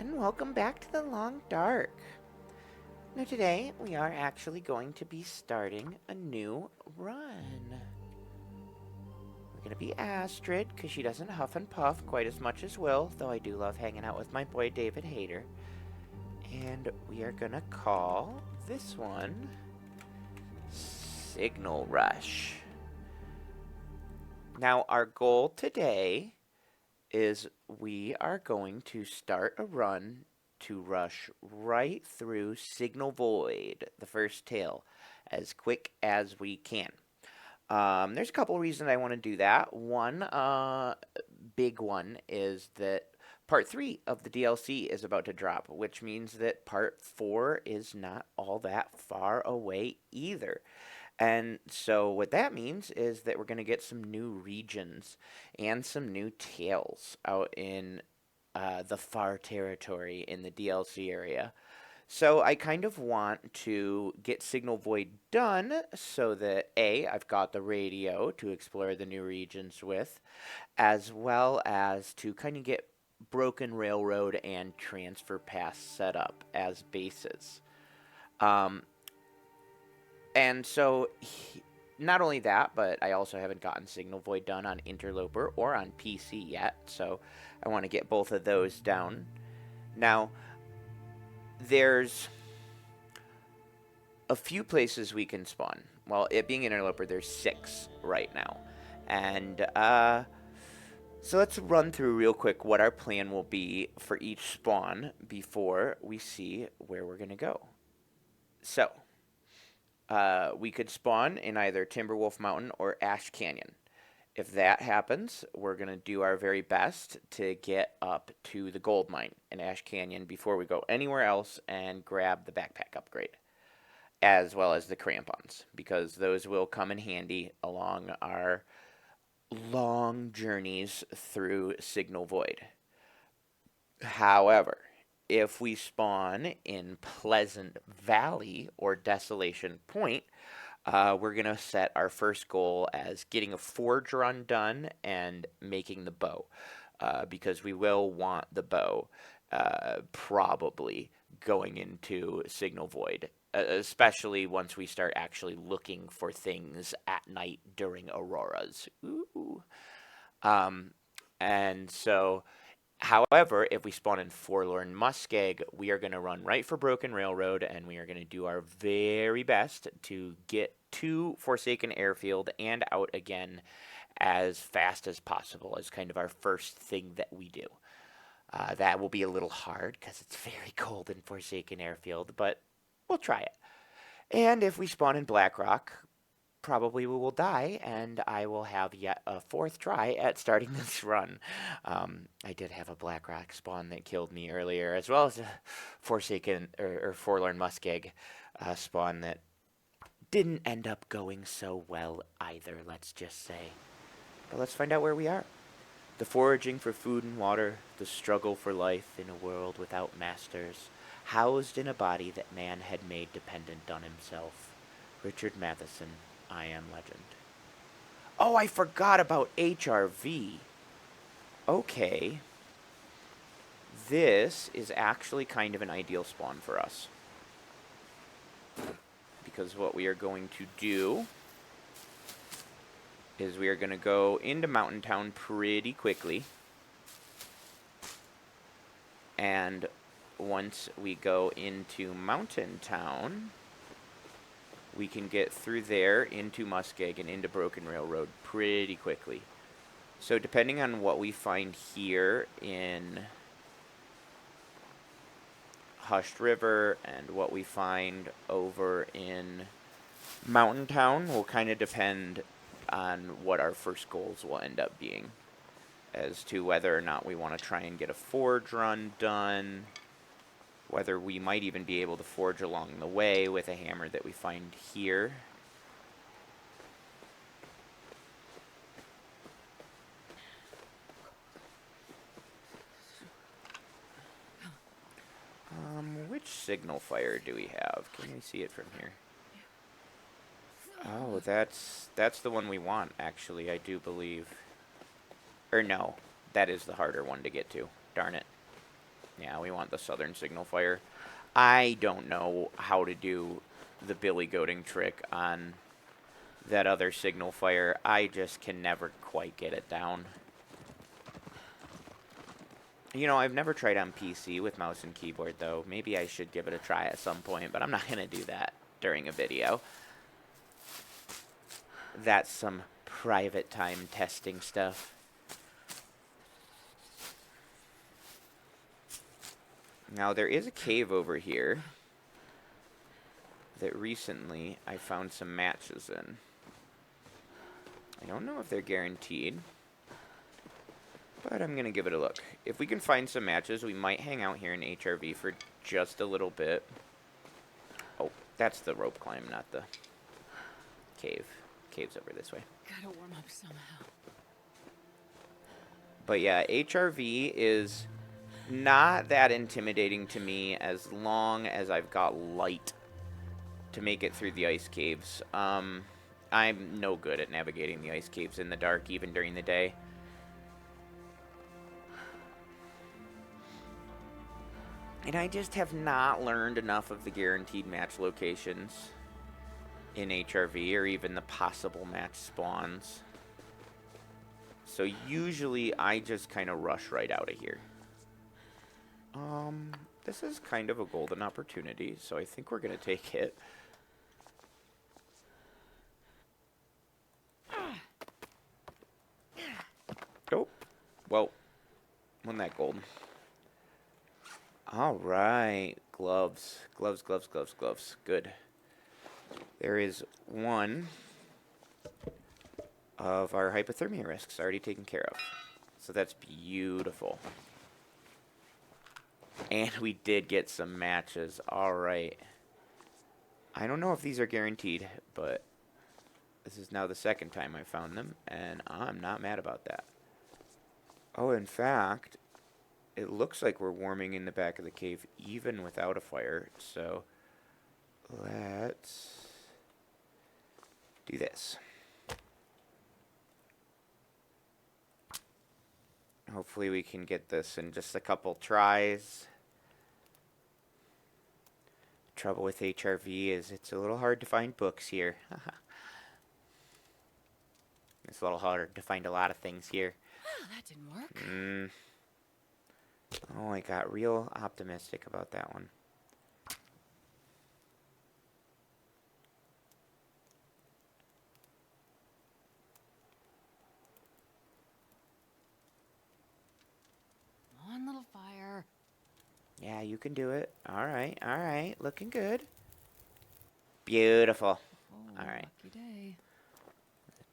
and welcome back to the Long Dark. Now today, we are actually going to be starting a new run. We're going to be Astrid, because she doesn't huff and puff quite as much as Will, though I do love hanging out with my boy David Hayter. And we are going to call this one Signal Rush. Now, our goal today is we are going to start a run to rush right through Signal Void, the first tail, as quick as we can. There's a couple reasons I want to do that. One big one is that Part 3 of the DLC is about to drop, which means that Part 4 is not all that far away either. And so what that means is that we're going to get some new regions and some new tails out in the far territory in the DLC area. So I kind of want to get Signal Void done so that A, I've got the radio to explore the new regions with, as well as to kind of get Broken Railroad and Transfer Pass set up as bases. And so, not only that, but I also haven't gotten Signal Void done on Interloper or on PC yet, so I want to get both of those down. Now, there's a few places we can spawn. Well, it being Interloper, there's 6 right now. And, so let's run through real quick what our plan will be for each spawn before we see where we're going to go. So, we could spawn in either Timberwolf Mountain or Ash Canyon. If that happens, we're going to do our very best to get up to the gold mine in Ash Canyon before we go anywhere else and grab the backpack upgrade, as well as the crampons, because those will come in handy along our long journeys through Signal Void. However, if we spawn in Pleasant Valley or Desolation Point, we're going to set our first goal as getting a forge run done and making the bow, because we will want the bow probably going into Signal Void, especially once we start actually looking for things at night during auroras. Ooh. And so... However, if we spawn in Forlorn Muskeg, we are going to run right for Broken Railroad, and we are going to do our very best to get to Forsaken Airfield and out again as fast as possible as kind of our first thing that we do. That will be a little hard because it's very cold in Forsaken Airfield, but we'll try it. And if we spawn in Blackrock, probably we will die, and I will have yet a 4th try at starting this run. I did have a Blackrock spawn that killed me earlier, as well as a Forsaken or Forlorn Muskeg spawn that didn't end up going so well either, let's just say. But let's find out where we are. The foraging for food and water, the struggle for life in a world without masters, housed in a body that man had made dependent on himself. Richard Matheson, I Am Legend. Oh, I forgot about HRV. Okay. This is actually kind of an ideal spawn for us. Because what we are going to do is we are going to go into Mountain Town pretty quickly. And once we go into Mountain Town, we can get through there into Muskeg and into Broken Railroad pretty quickly. So depending on what we find here in Hushed River and what we find over in Mountain Town will kind of depend on what our first goals will end up being as to whether or not we want to try and get a forge run done, whether we might even be able to forge along the way with a hammer that we find here. Which signal fire do we have? Can we see it from here? Oh, that's the one we want, actually, I do believe. Or no, that is the harder one to get to. Darn it. Yeah, we want the southern signal fire. I don't know how to do the billy goating trick on that other signal fire. I just can never quite get it down. You know, I've never tried on PC with mouse and keyboard, though. Maybe I should give it a try at some point, but I'm not going to do that during a video. That's some private time testing stuff. Now, there is a cave over here that recently I found some matches in. I don't know if they're guaranteed, but I'm going to give it a look. If we can find some matches, we might hang out here in HRV for just a little bit. Oh, that's the rope climb, not the cave. Cave's over this way. Gotta warm up somehow. But yeah, HRV is not that intimidating to me as long as I've got light to make it through the ice caves. I'm no good at navigating the ice caves in the dark, even during the day. And I just have not learned enough of the guaranteed match locations in HRV, or even the possible match spawns. So usually I just kind of rush right out of here. This is kind of a golden opportunity, so I think we're going to take it. Oh, well, won that gold. All right, gloves. Gloves, gloves, gloves, gloves. Good. There is one of our hypothermia risks already taken care of. So that's beautiful. And we did get some matches. All right. I don't know if these are guaranteed, but this is now the second time I found them, and I'm not mad about that. Oh, in fact, it looks like we're warming in the back of the cave even without a fire, so let's do this. Hopefully we can get this in just a couple tries. Trouble with HRV is it's a little hard to find books here. It's a little harder to find a lot of things here. Oh, that didn't work. Oh, I got real optimistic about that one. One little fire. Yeah, you can do it. All right. Looking good. Beautiful. Oh, All right. lucky day.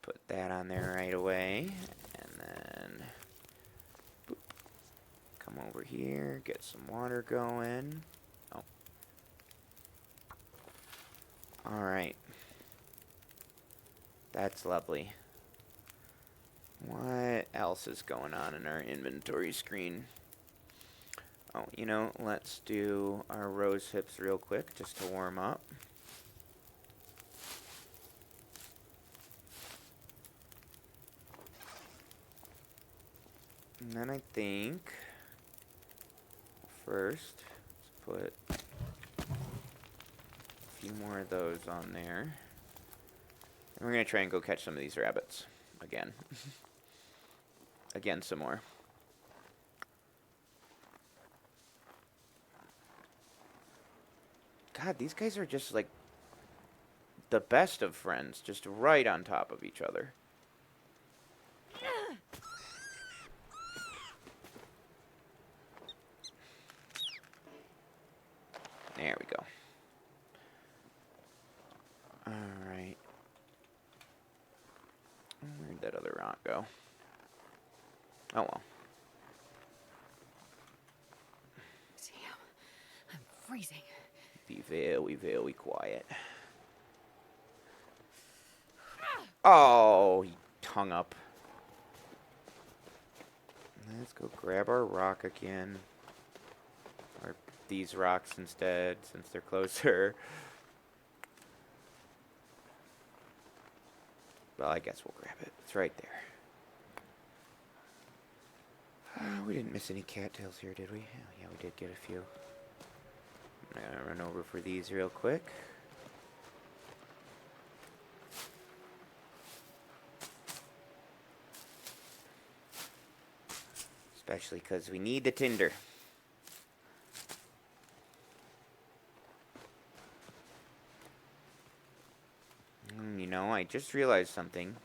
Put that on there right away. And then boop, come over here, get some water going. Oh. All right. That's lovely. What else is going on in our inventory screen? Oh, you know, let's do our rose hips real quick just to warm up. And then I think first let's put a few more of those on there. And we're going to try and go catch some of these rabbits again. Again, some more. God, these guys are just like the best of friends, just right on top of each other. There we go. Alright. Where'd that other rock go? Oh well. Damn, I'm freezing. Be very, very quiet. Oh, he hung up. Let's go grab our rock again. Or these rocks instead, since they're closer. Well, I guess we'll grab it. It's right there. We didn't miss any cattails here, did we? Oh, yeah, we did get a few. I'm gonna run over for these real quick. Especially because we need the tinder. You know, I just realized something.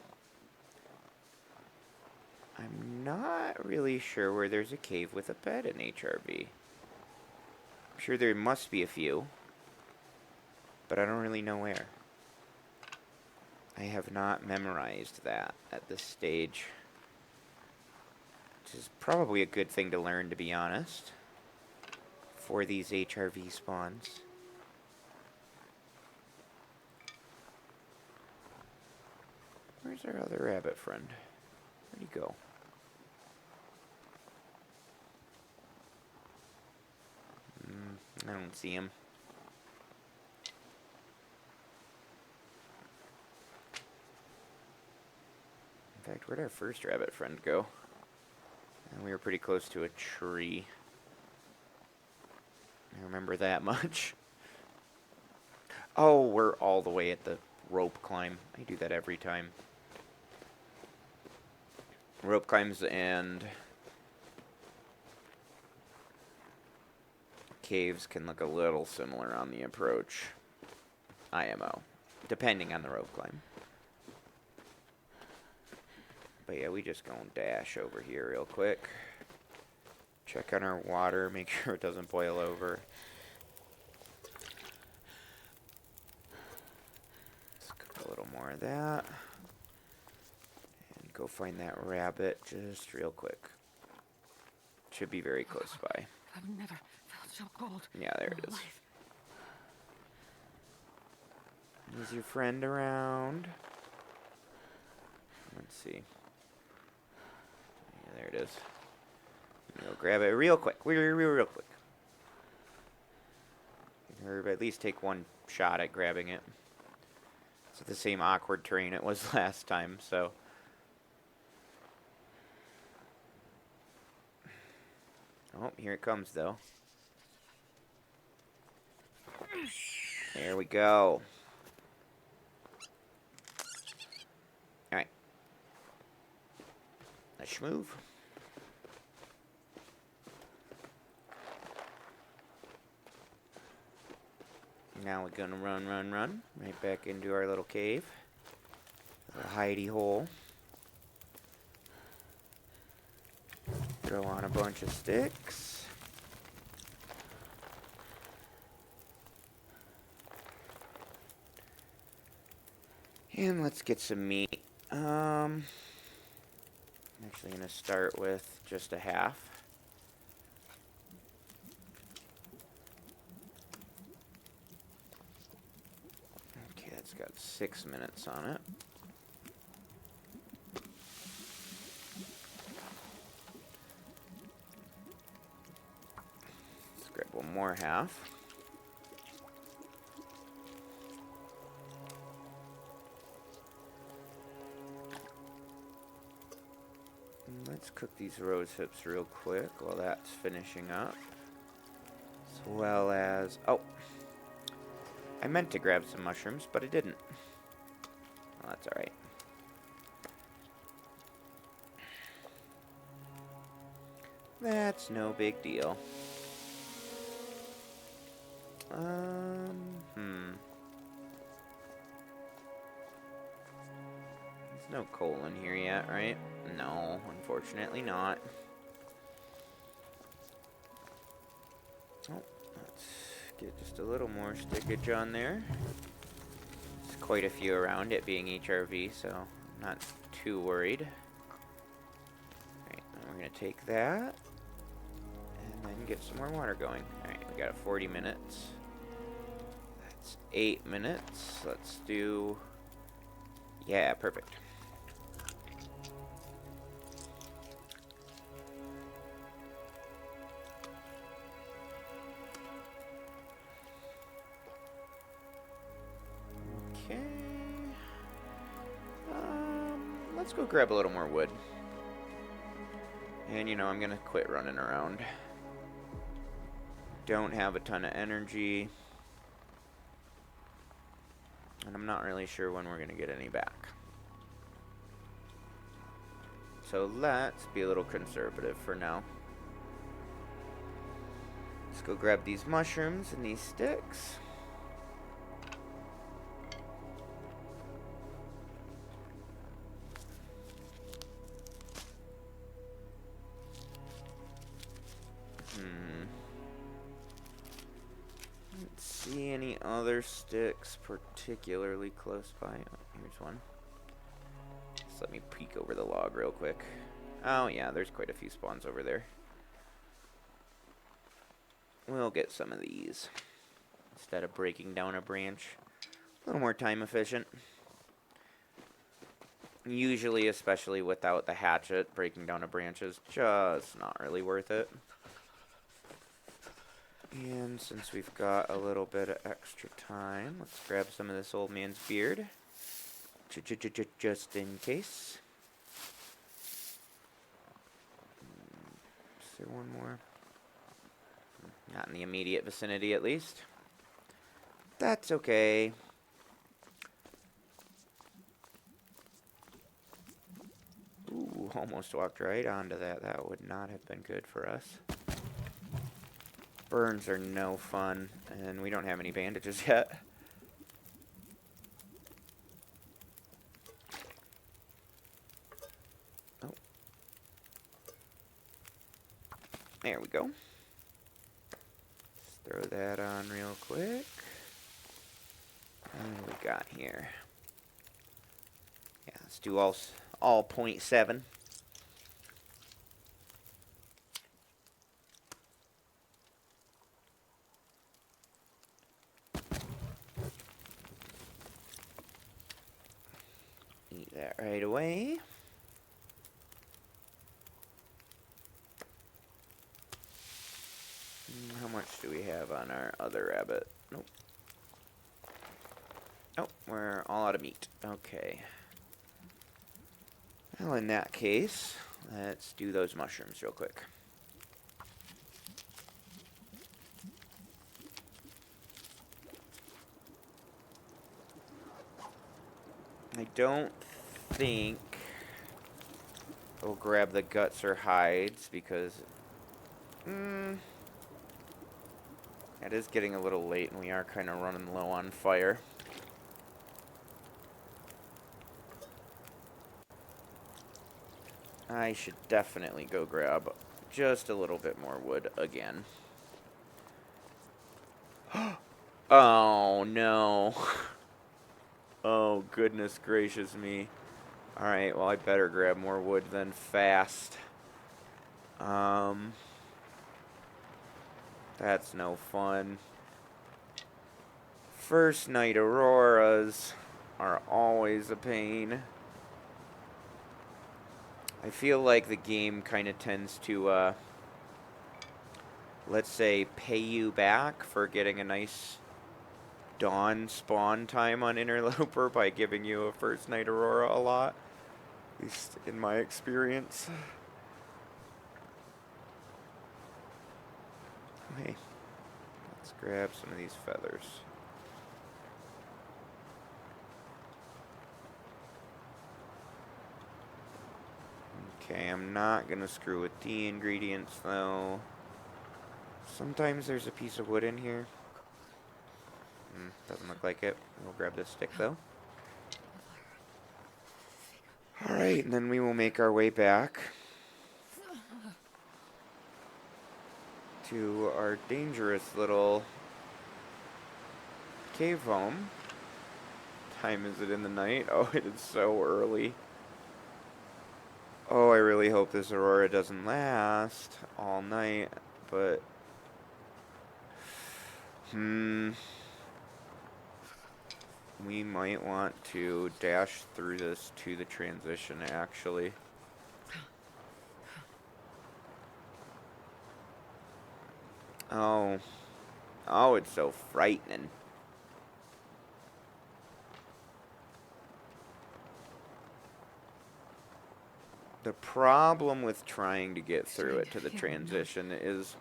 I'm not really sure where there's a cave with a bed in HRV. I'm sure there must be a few, but I don't really know where. I have not memorized that at this stage, which is probably a good thing to learn, to be honest, for these HRV spawns. Where's our other rabbit friend? Where'd he go? I don't see him. In fact, where'd our first rabbit friend go? And we were pretty close to a tree. I remember that much. Oh, we're all the way at the rope climb. I do that every time. Rope climbs and caves can look a little similar on the approach. IMO. Depending on the rope climb. But yeah, we just gonna dash over here real quick. Check on our water, make sure it doesn't boil over. Let's cook a little more of that. And go find that rabbit just real quick. Should be very close by. I've never felt so cold. Yeah, there it in my is. life. Is your friend around? Let's see. Yeah, there it is. Go grab it real quick. Real quick. Or at least take one shot at grabbing it. It's the same awkward terrain it was last time, so. Oh, here it comes, though. There we go. Alright. Let's move. Now we're gonna run right back into our little cave. Little hidey hole. Throw on a bunch of sticks. And let's get some meat. I'm actually gonna start with just a half. Okay, that's got 6 minutes on it. Let's grab one more half. And let's cook these rose hips real quick while that's finishing up. As well as... oh! I meant to grab some mushrooms, but I didn't. Well, that's alright. That's no big deal. There's no coal in here yet, right? No, unfortunately not. Oh, let's get just a little more stickage on there. There's quite a few around, it being HRV, so I'm not too worried. Alright, then we're going to take that and then get some more water going. Alright, we got 40 minutes. That's 8 minutes. Let's do... yeah, perfect. Okay. Let's go grab a little more wood. And, you know, I'm going to quit running around. Don't have a ton of energy. And I'm not really sure when we're going to get any back. So let's be a little conservative for now. Let's go grab these mushrooms and these sticks. Let's see any other sticks particularly close by. Oh, here's one. Just let me peek over the log real quick. Oh yeah, there's quite a few spawns over there. We'll get some of these instead of breaking down a branch. A little more time efficient. Usually, especially without the hatchet, breaking down a branch is just not really worth it. And since we've got a little bit of extra time, let's grab some of this old man's beard. Just in case. Is there one more? Not in the immediate vicinity, at least. That's okay. Ooh, almost walked right onto that. That would not have been good for us. Burns are no fun, and we don't have any bandages yet. Oh. There we go. Let's throw that on real quick. What do we got here? Yeah, let's do all 0.7. Eat that right away. How much do we have on our other rabbit? Nope. Oh, we're all out of meat. Okay. Well, in that case, let's do those mushrooms real quick. I don't think we'll grab the guts or hides because it is getting a little late and we are kind of running low on fire. I should definitely go grab just a little bit more wood again. Oh no. Oh goodness gracious me. Alright, well I better grab more wood then fast. That's no fun. First night auroras are always a pain. I feel like the game kind of tends to, let's say, pay you back for getting a nice dawn spawn time on Interloper by giving you a first night aurora a lot. At least in my experience. Okay, let's grab some of these feathers. Okay, I'm not gonna screw with the ingredients though. Sometimes there's a piece of wood in here. Doesn't look like it. We'll grab this stick though. Alright, and then we will make our way back to our dangerous little cave home. Time is it in the night? Oh, it is so early. Oh, I really hope this aurora doesn't last all night, but we might want to dash through this to the transition, actually. Oh. Oh, it's so frightening. The problem with trying to get through Starting it to to the feel numb. transition is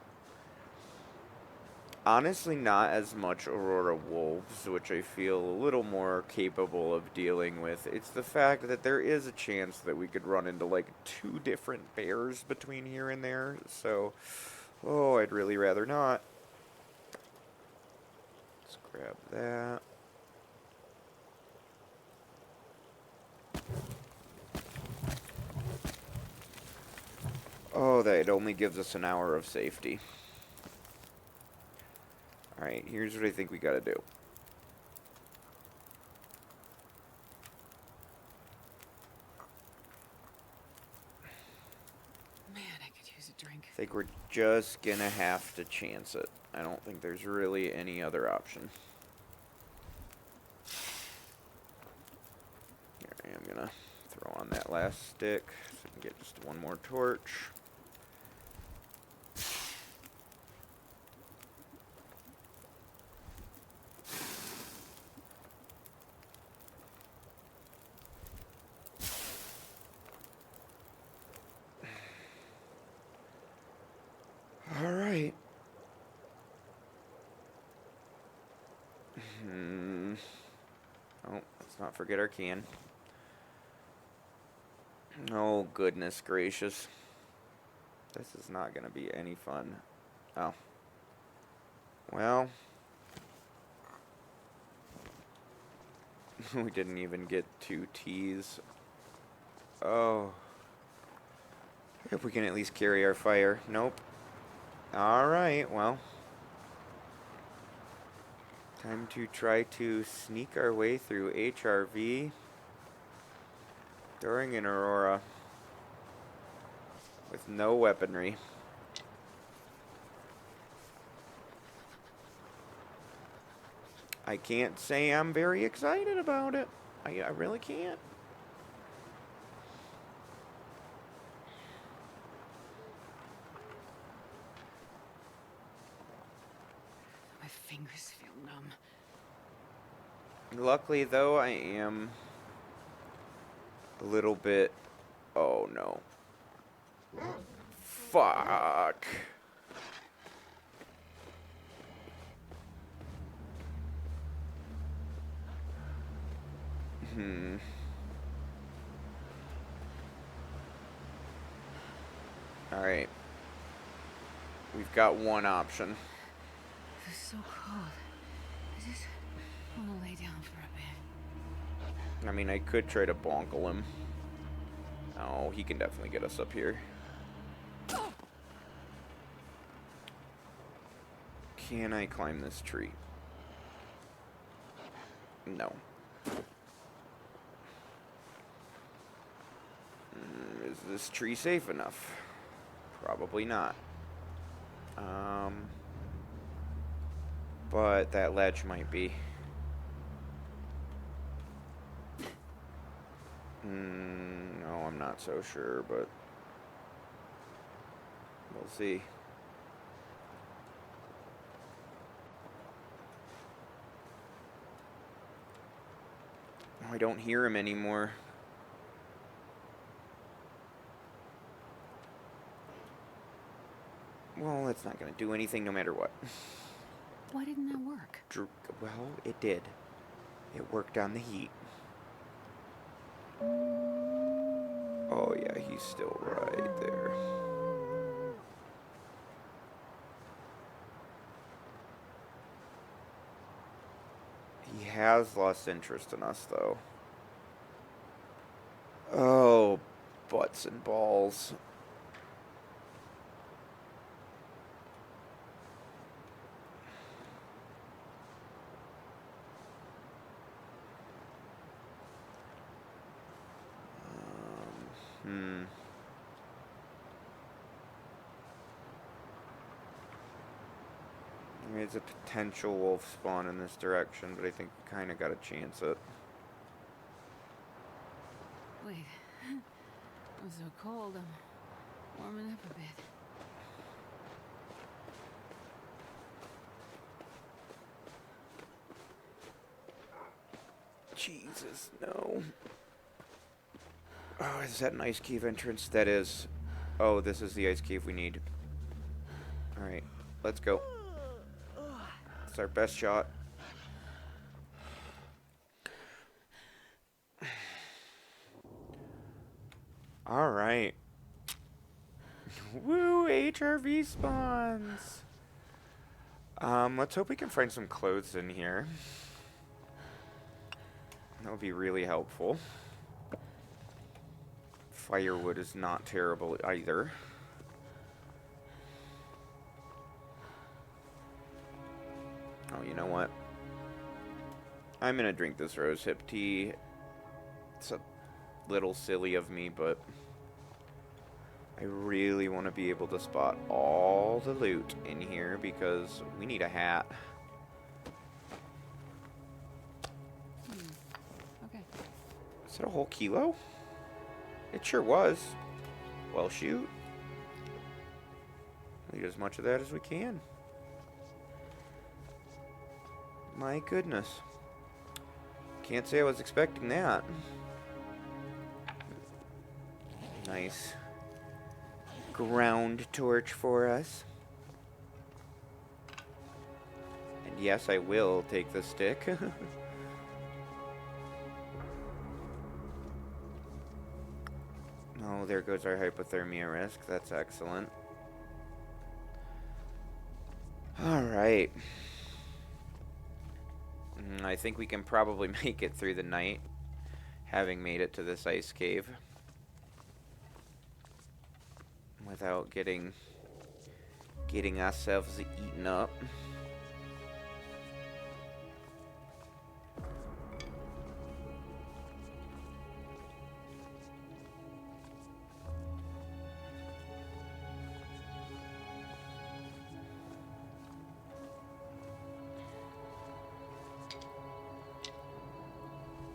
honestly not as much Aurora Wolves, which I feel a little more capable of dealing with. It's the fact that there is a chance that we could run into like 2 different bears between here and there. So, oh, I'd really rather not. Let's grab that. Oh, that only gives us an hour of safety. Alright, here's what I think we gotta do. Man, I could use a drink. I think we're just gonna have to chance it. I don't think there's really any other option. Here, I am gonna throw on that last stick so I can get just one more torch. Alright. Oh, let's not forget our can. Oh, goodness gracious. This is not going to be any fun. Oh. Well. We didn't even get 2 teas. Oh. If we can at least carry our fire. Nope. Alright, well. Time to try to sneak our way through HRV during an Aurora with no weaponry. I can't say I'm very excited about it. I really can't. My fingers feel numb. Luckily, though, I am a little bit... Oh, no. Fuck. Alright. We've got one option. It's so cold. I just want to lay down for a bit. I mean, I could try to bonkle him. Oh, he can definitely get us up here. Can I climb this tree? No. Is this tree safe enough? Probably not. But that ledge might be. No, I'm not so sure, but we'll see. Oh, I don't hear him anymore. Well, it's not going to do anything no matter what. Why didn't that work? Well, it did. It worked on the heat. Oh, yeah, he's still right there. He has lost interest in us, though. Oh, butts and balls. There's a potential wolf spawn in this direction, but I think we kind of got to chance it. Wait. I'm so cold. I'm warming up a bit. Jesus, no. Oh, is that an ice cave entrance? That is. Oh, this is the ice cave we need. Alright, let's go. It's our best shot. Alright. Woo, HRV spawns. Let's hope we can find some clothes in here. That would be really helpful. Firewood is not terrible either. Oh, you know what? I'm gonna drink this rosehip tea. It's a little silly of me, but I really want to be able to spot all the loot in here because we need a hat. Okay. Is that a whole kilo? It sure was. Well, shoot. Eat as much of that as we can. My goodness. Can't say I was expecting that. Nice ground torch for us. And yes, I will take the stick. Oh, there goes our hypothermia risk. That's excellent. Alright. I think we can probably make it through the night, having made it to this ice cave. Without getting ourselves eaten up.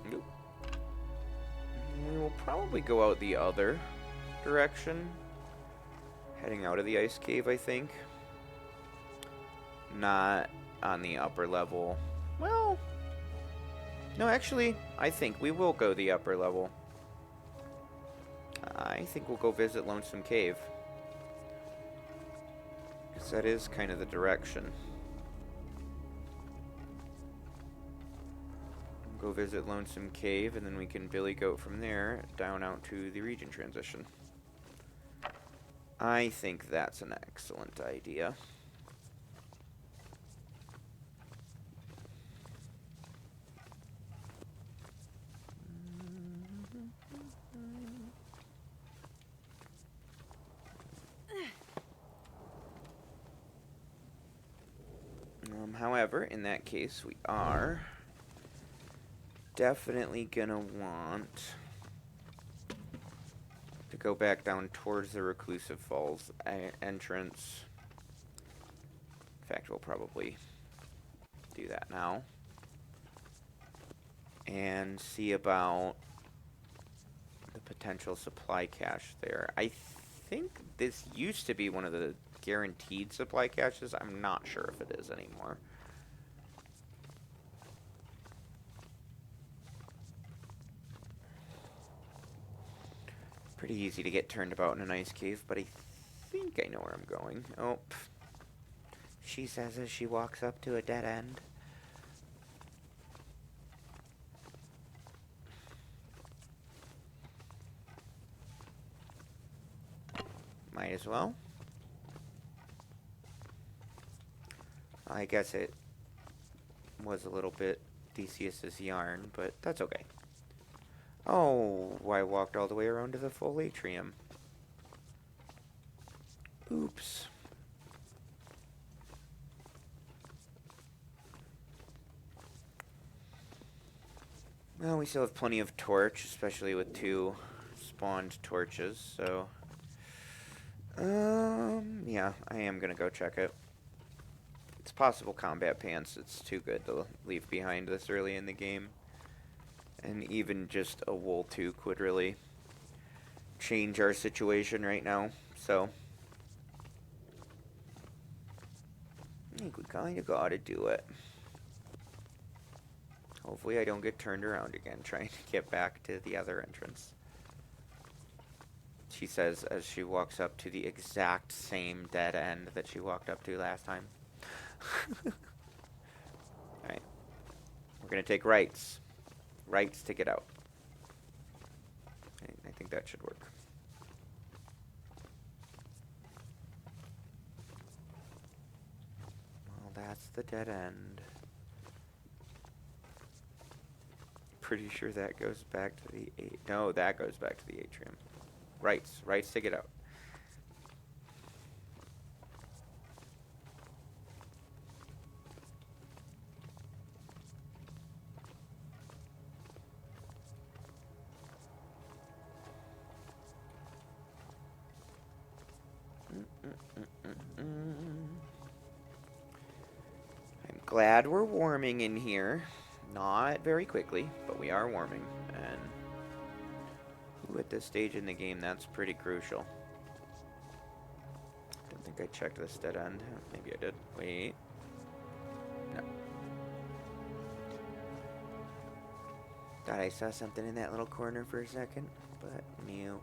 Nope. We will probably go out the other direction. Heading out of the ice cave, I think. Not on the upper level. Well, no, actually, I think we will go the upper level. I think we'll go visit Lonesome Cave. Because that is kind of the direction. Go visit Lonesome Cave, and then we can billy goat from there down out to the region transition. I think that's an excellent idea. However, in that case, we are definitely gonna want to go back down towards the Reclusive Falls entrance. In fact, we'll probably do that now. And see about the potential supply cache there. I think this used to be one of the guaranteed supply caches. I'm not sure if it is anymore. Pretty easy to get turned about in an ice cave, but I think I know where I'm going. Oh, she says as she walks up to a dead end. Might as well. I guess it was a little bit Theseus's yarn, but that's okay. Oh, I walked all the way around to the full atrium. Oops. Well, we still have plenty of torch, especially with 2 spawned torches, so... yeah, I am gonna go check it. It's possible combat pants. It's too good to leave behind this early in the game. And even just a wool toque would really change our situation right now, so... I think we kinda gotta do it. Hopefully I don't get turned around again trying to get back to the other entrance. she says as she walks up to the exact same dead end that she walked up to last time. Alright. We're gonna take rights. Rights to get out. I think that should work. Well, that's the dead end. Pretty sure that goes back to the... No, that goes back to the atrium. Rights. Rights to get out. I'm glad we're warming in here. Not very quickly, but we are warming. And at this stage in the game, that's pretty crucial. Don't think I checked this dead end. Maybe I did. Wait. No. Thought I saw something in that little corner for a second, but no.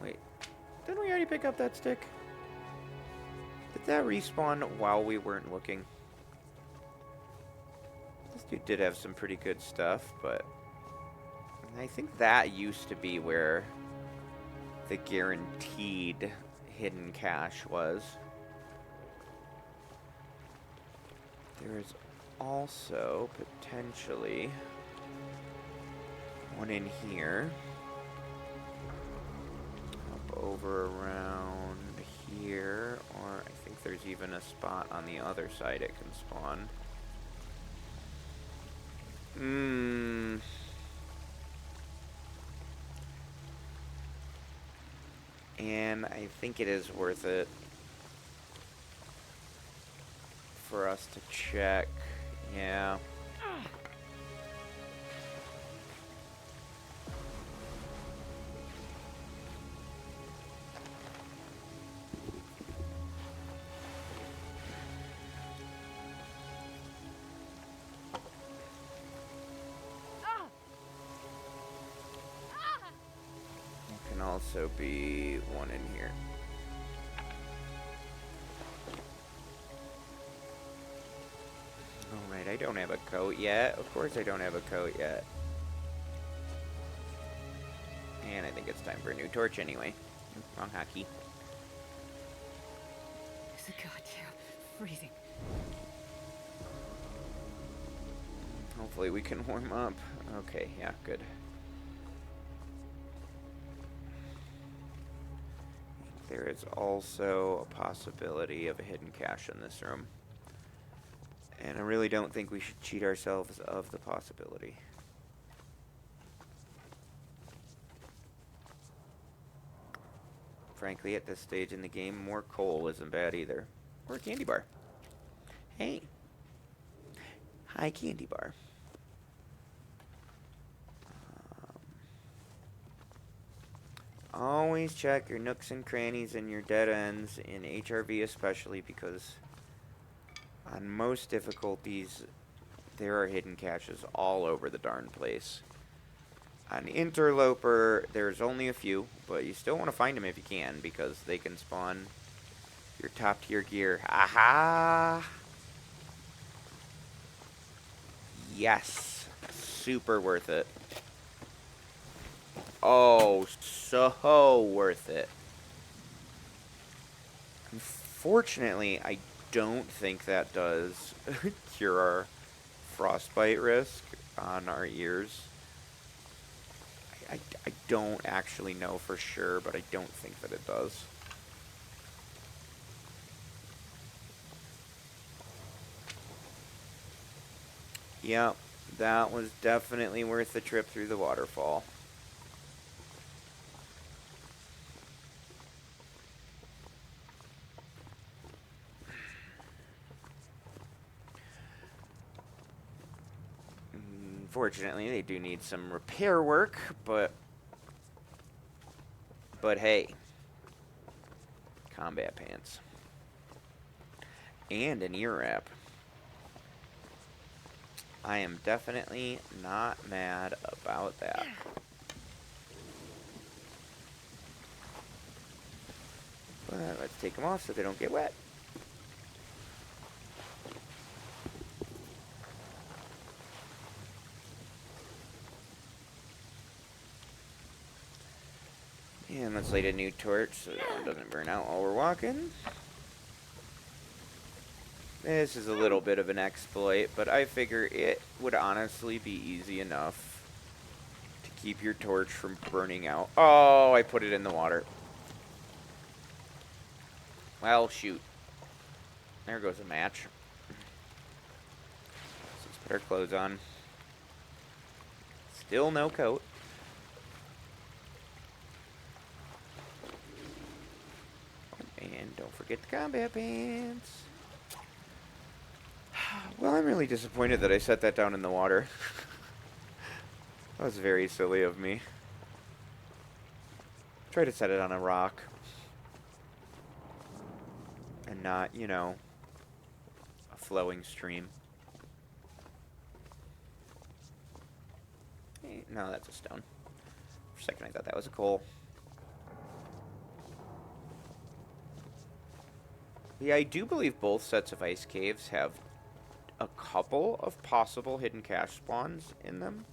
Wait. Didn't we already pick up that stick? Did that respawn while we weren't looking? This dude did have some pretty good stuff, but I think that used to be where the guaranteed hidden cache was. There is also potentially one in here. Up over around here, or I think there's even a spot on the other side it can spawn. And I think it is worth it for us to check. Yeah. Can also be one in here. Alright, I don't have a coat yet. Of course I don't have a coat yet. And I think it's time for a new torch anyway. Wrong hotkey. It's goddamn freezing. Hopefully we can warm up. Okay, yeah, good. There is also a possibility of a hidden cache in this room. And I really don't think we should cheat ourselves of the possibility. Frankly, at this stage in the game, more coal isn't bad either. Or a candy bar. Hey. Hi, candy bar. Always check your nooks and crannies and your dead ends, in HRV especially, because on most difficulties, there are hidden caches all over the darn place. On Interloper, there's only a few, but you still want to find them if you can, because they can spawn your top tier gear. Aha! Yes. Super worth it. Oh, so worth it. Unfortunately, I don't think that does cure our frostbite risk on our ears. I don't actually know for sure, but I don't think that it does. Yep, that was definitely worth the trip through the waterfall. Unfortunately, they do need some repair work, but hey, combat pants. And an ear wrap. I am definitely not mad about that. But let's take them off so they don't get wet. And let's light a new torch so that one doesn't burn out while we're walking. This is a little bit of an exploit, but I figure it would honestly be easy enough to keep your torch from burning out. Oh, I put it in the water. Well, shoot. There goes a match. Let's put our clothes on. Still no coat. And don't forget the combat pants. Well, I'm really disappointed that I set that down in the water. That was very silly of me. Try to set it on a rock. And not, you know, a flowing stream. Hey, no, that's a stone. For a second I thought that was a coal. Yeah, I do believe both sets of ice caves have a couple of possible hidden cache spawns in them.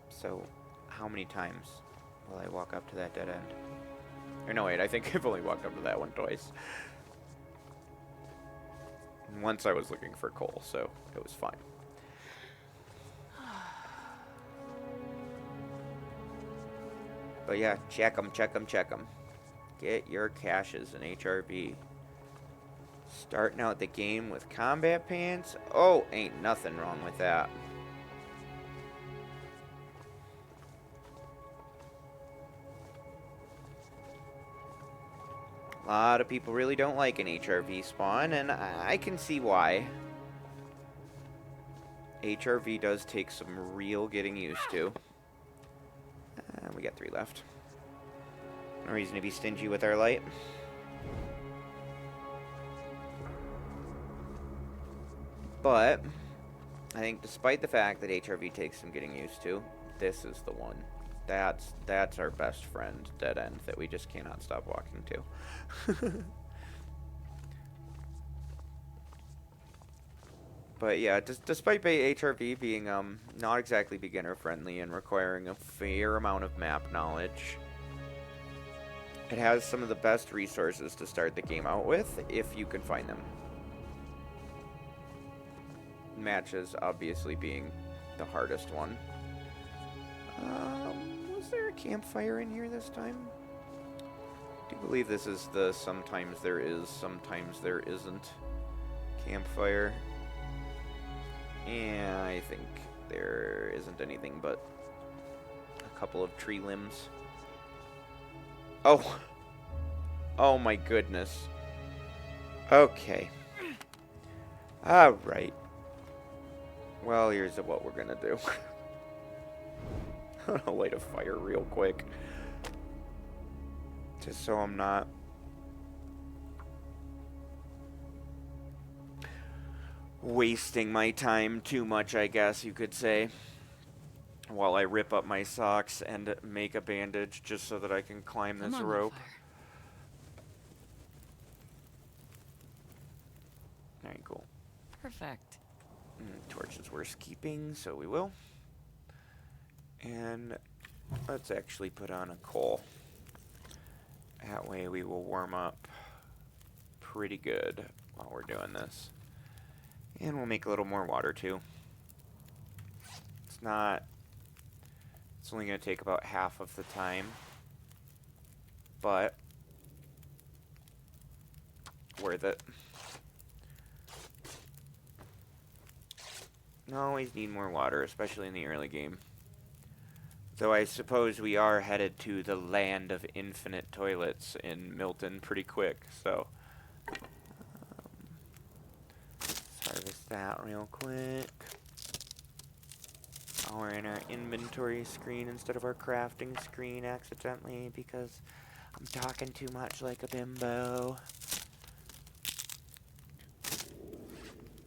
So, how many times will I walk up to that dead end? Or no, wait, I think I've only walked up to that one twice. And once I was looking for coal, so it was fine. But yeah, check them, check them, check them. Get your caches in HRV. Starting out the game with combat pants? Oh, ain't nothing wrong with that. A lot of people really don't like an HRV spawn, and I can see why. HRV does take some real getting used to. We got 3 left. No reason to be stingy with our light. But I think despite the fact that HRV takes some getting used to, this is the one. That's our best friend, dead end, that we just cannot stop walking to. But yeah, despite HRV being not exactly beginner friendly and requiring a fair amount of map knowledge, it has some of the best resources to start the game out with if you can find them. Matches obviously being the hardest one. Was there a campfire in here this time? I do believe this is the sometimes there is, sometimes there isn't campfire. Yeah, I think there isn't anything but a couple of tree limbs. Oh! Oh my goodness. Okay. Alright. Well, here's what we're gonna do. I'm gonna light a fire real quick. Just so I'm not wasting my time too much, I guess you could say. While I rip up my socks and make a bandage just so that I can climb this rope. Alright, cool. Perfect. Torch is worth keeping, so we will. And let's actually put on a coal. That way we will warm up pretty good while we're doing this. And we'll make a little more water too. It's only going to take about half of the time. But worth it. Always need more water, especially in the early game. Though I suppose we are headed to the land of infinite toilets in Milton pretty quick, so let's harvest that real quick. Oh, we're in our inventory screen instead of our crafting screen accidentally because I'm talking too much like a bimbo.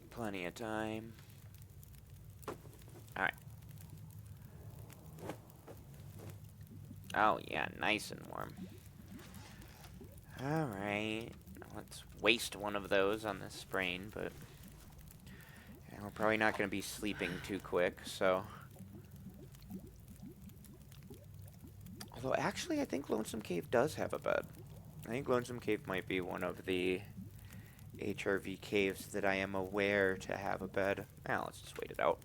Plenty of time. Alright. Oh, yeah, nice and warm. Alright. Let's waste one of those on this sprain, but yeah, we're probably not going to be sleeping too quick, so. Although, actually, I think Lonesome Cave does have a bed. I think Lonesome Cave might be one of the HRV caves that I am aware to have a bed. Now, let's just wait it out.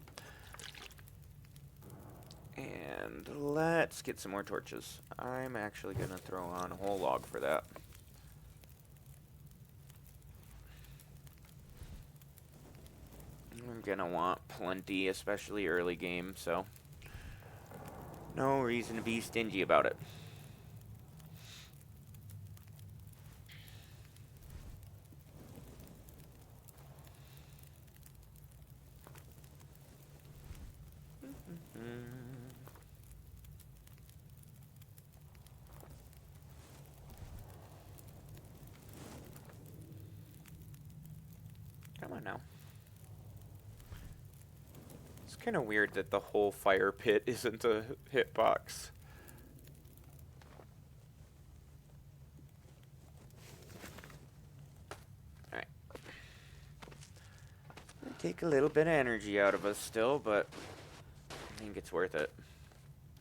And let's get some more torches. I'm actually going to throw on a whole log for that. I'm going to want plenty, especially early game, so no reason to be stingy about it. Come on now. It's kind of weird that the whole fire pit isn't a hitbox. Alright. Take a little bit of energy out of us still, but I think it's worth it.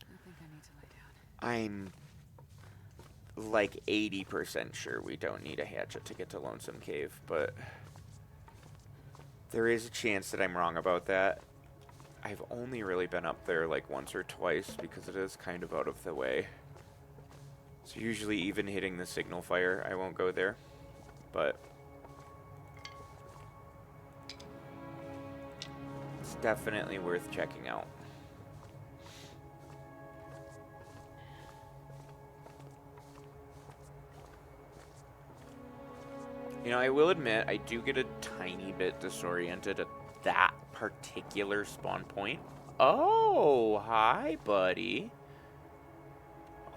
I think I need to lay down. I'm like 80% sure we don't need a hatchet to get to Lonesome Cave, but there is a chance that I'm wrong about that. I've only really been up there like once or twice because it is kind of out of the way. So usually even hitting the signal fire, I won't go there. But it's definitely worth checking out. You know, I will admit, I do get a tiny bit disoriented at that particular spawn point. Oh, hi, buddy.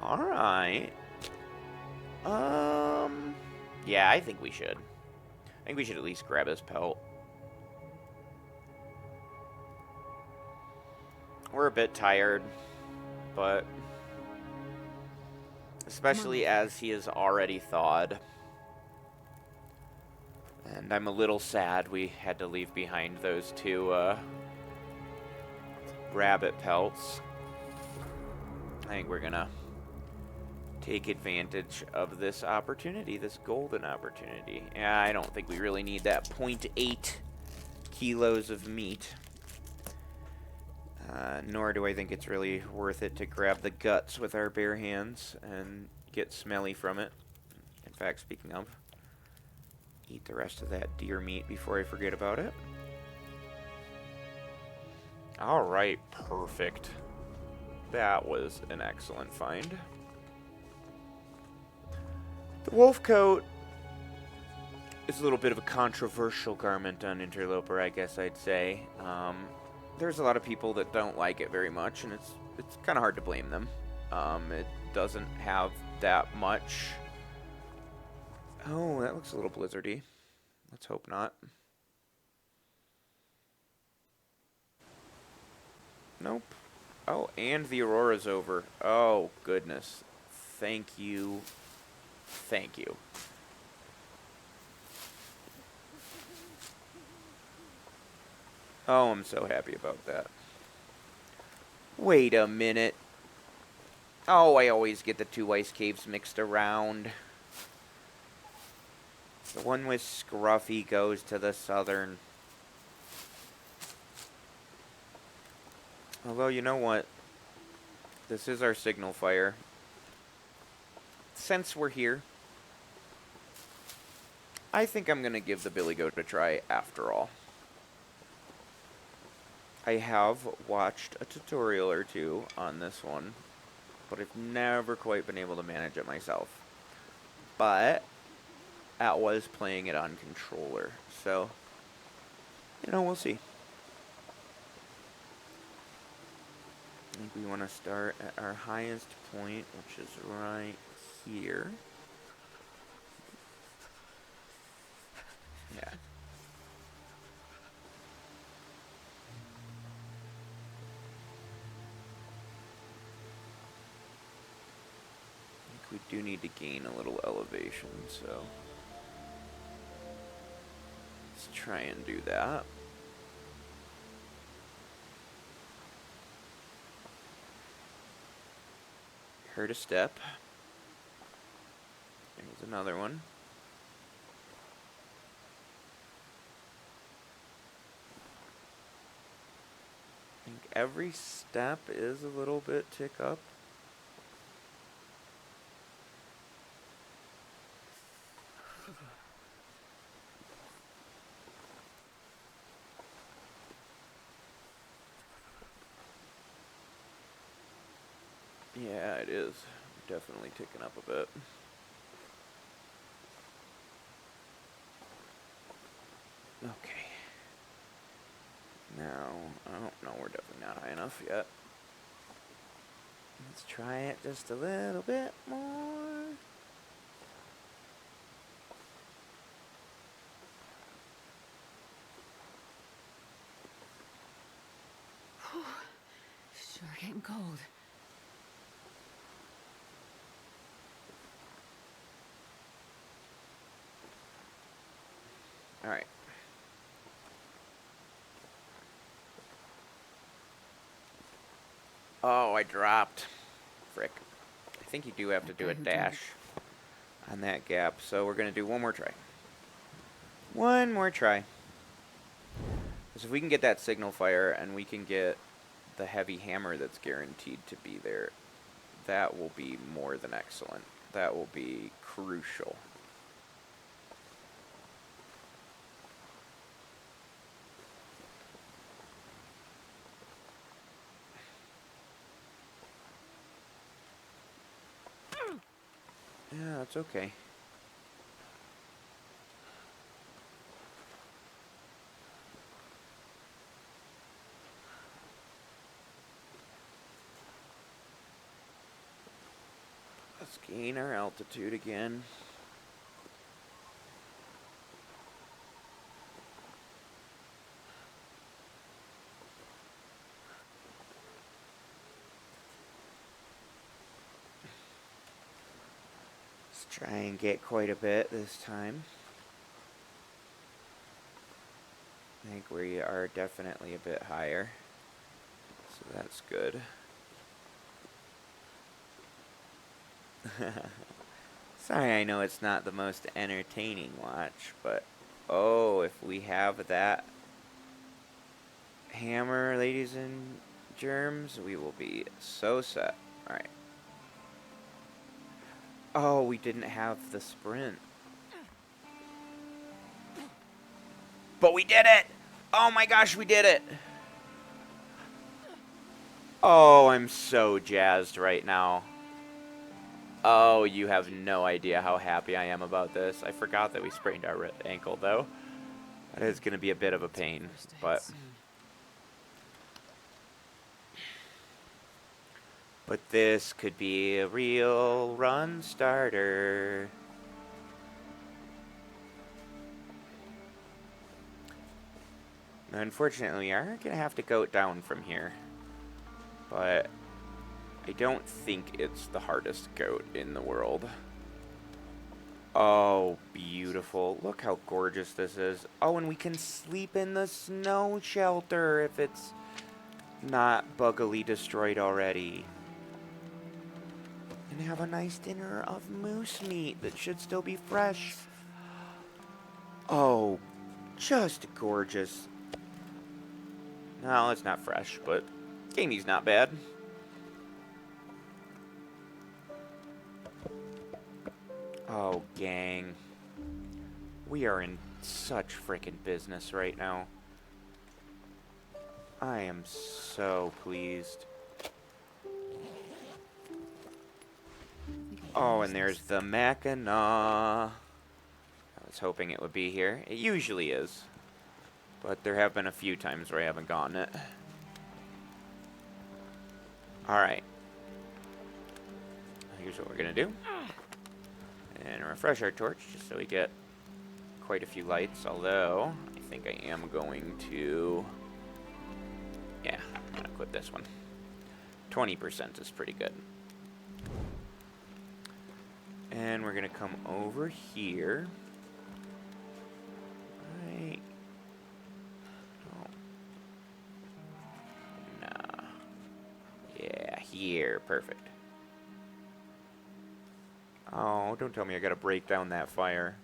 Alright. Yeah, I think we should. I think we should at least grab his pelt. We're a bit tired, but especially as he is already thawed. And I'm a little sad we had to leave behind those two rabbit pelts. I think we're gonna take advantage of this opportunity, this golden opportunity. Yeah, I don't think we really need that 0.8 kilos of meat. Nor do I think it's really worth it to grab the guts with our bare hands and get smelly from it. In fact, speaking of, eat the rest of that deer meat before I forget about it. Alright, perfect. That was an excellent find. The wolf coat is a little bit of a controversial garment on Interloper, I guess I'd say. There's a lot of people that don't like it very much, and it's kind of hard to blame them. It doesn't have that much. Oh, that looks a little blizzardy. Let's hope not. Nope. Oh, and the Aurora's over. Oh, goodness. Thank you. Thank you. Oh, I'm so happy about that. Wait a minute. Oh, I always get the two ice caves mixed around. The one with Scruffy goes to the southern. Although, you know what? This is our signal fire. Since we're here, I think I'm going to give the Billy Goat a try after all. I have watched a tutorial or two on this one, but I've never quite been able to manage it myself. But I was playing it on controller, so, you know, we'll see. I think we want to start at our highest point, which is right here. Yeah. we do need to gain a little elevation, so let's try and do that. Heard a step. There's another one. I think every step is a little bit tick up. Yeah, it is. Definitely ticking up a bit. Okay. Now, oh, no, we're definitely not high enough yet. Let's try it just a little bit more. Sure getting cold. All right. Oh, I dropped. Frick. I think you do have to do a dash on that gap, so we're going to do one more try. One more try. Because if we can get that signal fire and we can get the heavy hammer that's guaranteed to be there, that will be more than excellent. That will be crucial. Yeah, that's okay. Let's gain our altitude again. Let's try and get quite a bit this time. I think we are definitely a bit higher, so that's good. Sorry, I know it's not the most entertaining watch, but oh, if we have that hammer, ladies and germs, we will be so set. Alright. Oh, we didn't have the sprint. But we did it! Oh my gosh, we did it! Oh, I'm so jazzed right now. Oh, you have no idea how happy I am about this. I forgot that we sprained our ankle, though. That is going to be a bit of a pain, but this could be a real run starter. Unfortunately, we are going to have to go down from here, but I don't think it's the hardest goat in the world. Oh, beautiful. Look how gorgeous this is. Oh, and we can sleep in the snow shelter if it's not buggily destroyed already. And have a nice dinner of moose meat that should still be fresh. Oh, just gorgeous. No, it's not fresh, but gamey's not bad. Oh, gang. We are in such freaking business right now. I am so pleased. Oh, and there's the Mackinac. I was hoping it would be here. It usually is. But there have been a few times where I haven't gotten it. Alright. Here's what we're going to do. And refresh our torch just so we get quite a few lights. Although, I think I am going to... Yeah, I'm going to equip this one. 20% is pretty good. And we're gonna come over here. Right. Oh. Nah. Yeah, here. Perfect. Oh, don't tell me I gotta break down that fire.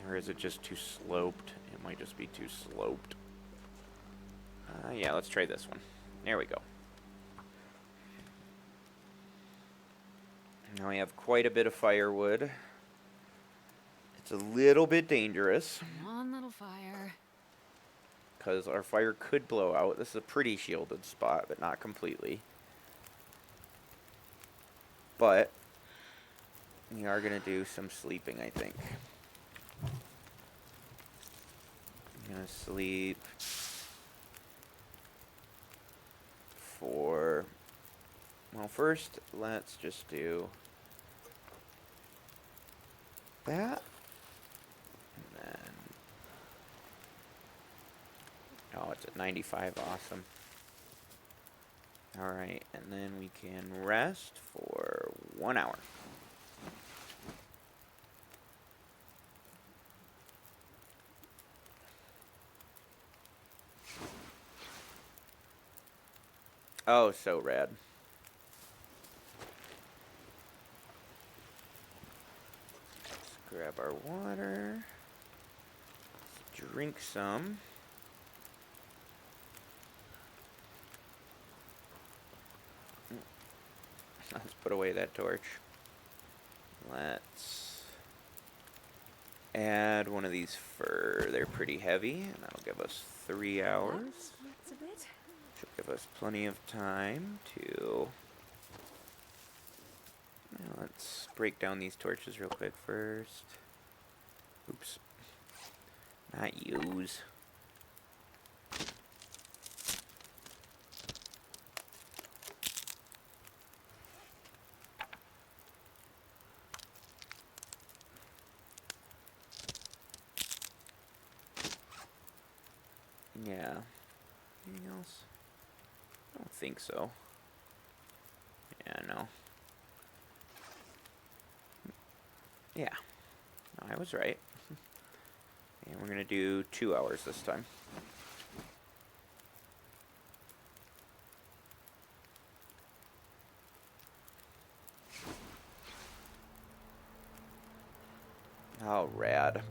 Or is it just too sloped? It might just be too sloped. Yeah, let's try this one. There we go. Now we have quite a bit of firewood. It's a little bit dangerous, Come on, little fire. because our fire could blow out. This is a pretty shielded spot, but not completely. But we are going to do some sleeping, I think. I'm going to sleep for... Well, first, let's just do that. And then... Oh, it's at 95. Awesome. Alright, and then we can rest for 1 hour. Oh, so rad. Let's grab our water. Let's drink some. Let's put away that torch. Let's add one of these fur. They're pretty heavy, and that'll give us 3 hours. That's a bit. Should give us plenty of time to... Now let's break down these torches real quick first. Oops. Not use. Yeah. Anything else? I don't think so. Yeah, no. Yeah. No, I was right. And we're going to do 2 hours this time. Oh, rad.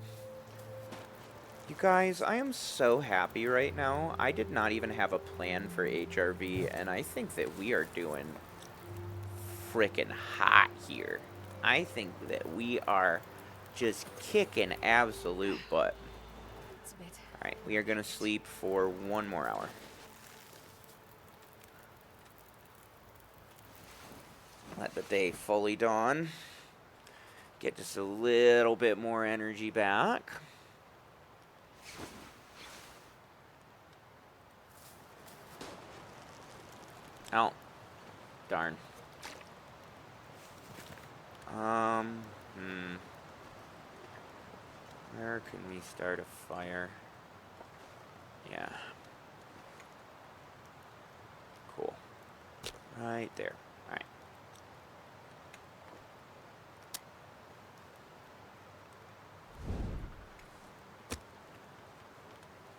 You guys, I am so happy right now. I did not even have a plan for HRV, and I think that we are doing frickin' hot here. I think that we are just kicking absolute butt. That's a bit. Alright, we are going to sleep for 1 more hour. Let the day fully dawn. Get just a little bit more energy back. Oh, darn. Where can we start a fire? Yeah. Cool. Right there. Alright.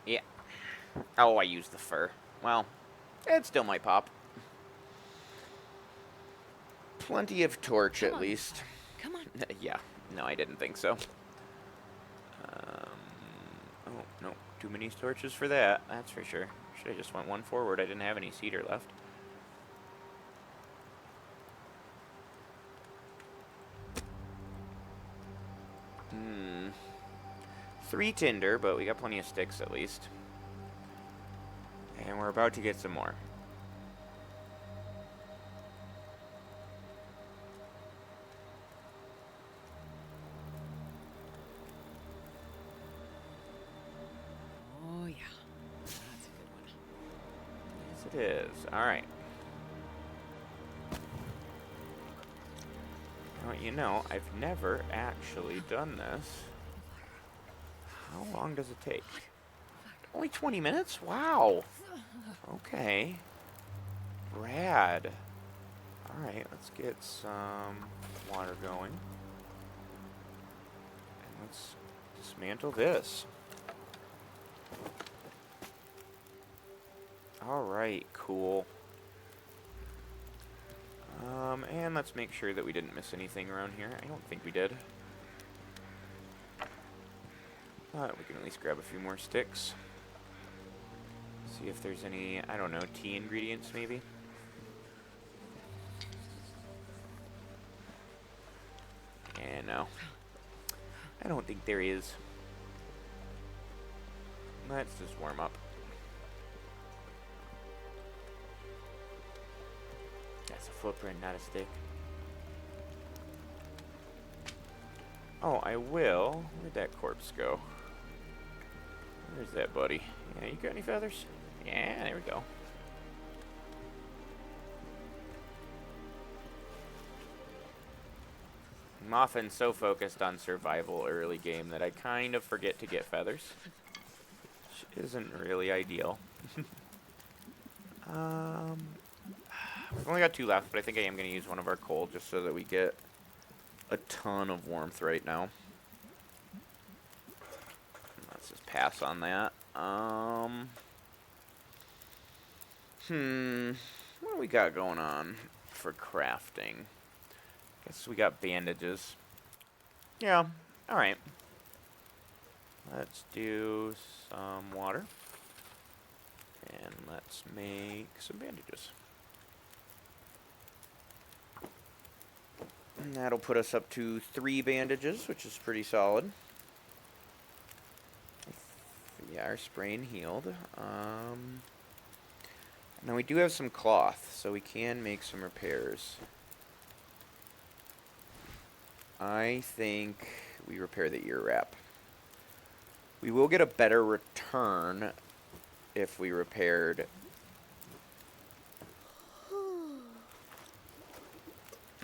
Yeah. Oh, I used the fur. Well, it still might pop. Plenty of torch, at least. Come on. Yeah. No, I didn't think so. Oh, no. Too many torches for that. That's for sure. Should have just went 1 forward. I didn't have any cedar left. Hmm. 3 tinder, but we got plenty of sticks at least. And we're about to get some more. Oh, yeah. That's a good one. Yes, it is. Alright. Well, you know, I've never actually done this. How long does it take? Only 20 minutes? Wow. Okay. Rad. Alright, let's get some water going. And let's dismantle this. Alright, cool. And let's make sure that we didn't miss anything around here. I don't think we did. But we can at least grab a few more sticks. See if there's any, I don't know, tea ingredients maybe? Yeah, no. I don't think there is. Let's just warm up. That's a footprint, not a stick. Oh, I will. Where'd that corpse go? Where's that buddy? Yeah, you got any feathers? Yeah, there we go. I'm often so focused on survival early game that I kind of forget to get feathers. Which isn't really ideal. We've only got 2 left, but I think I am going to use one of our coal just so that we get a ton of warmth right now. Let's just pass on that. What do we got going on for crafting? Guess we got bandages. Yeah, alright. Let's do some water. And let's make some bandages. And that'll put us up to 3 bandages, which is pretty solid. Yeah, our sprain healed. Now we do have some cloth, so we can make some repairs. I think we repair the ear wrap. We will get a better return if we repaired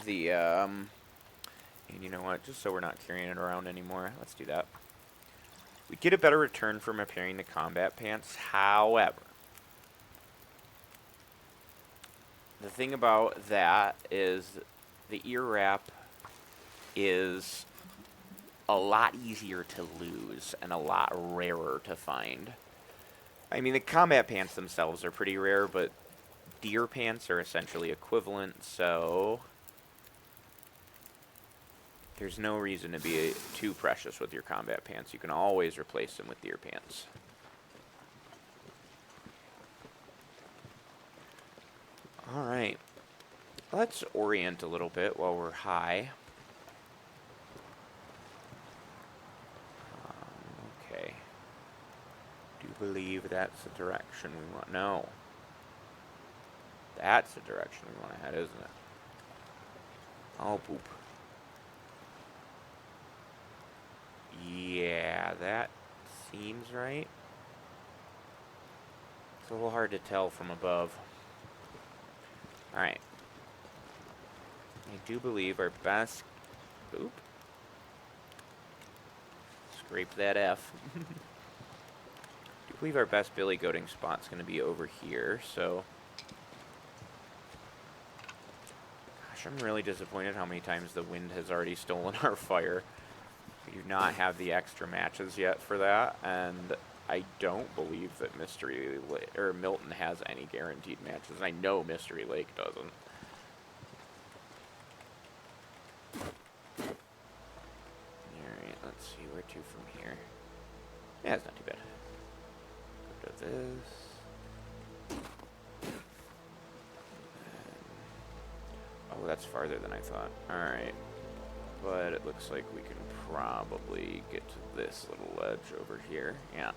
the, and you know what, just so we're not carrying it around anymore, let's do that. We get a better return from repairing the combat pants, however, the thing about that is the ear wrap is a lot easier to lose and a lot rarer to find. I mean, the combat pants themselves are pretty rare, but deer pants are essentially equivalent, so there's no reason to be too precious with your combat pants. You can always replace them with deer pants. Alright. Let's orient a little bit while we're high. Okay. Do you believe that's the direction we want? No. That's the direction we want to head, isn't it? Oh, poop. Yeah, that seems right. It's a little hard to tell from above. Alright. I do believe our best... Oop. Scrape that F. I do believe our best billy goating spot's going to be over here, so... Gosh, I'm really disappointed how many times the wind has already stolen our fire. We do not have the extra matches yet for that, and I don't believe that Milton has any guaranteed matches. I know Mystery Lake doesn't. Alright, let's see, where to from here? Yeah, it's not too bad. Go to this. Oh, that's farther than I thought. Alright. But it looks like we can probably get to this little ledge over here. Yeah.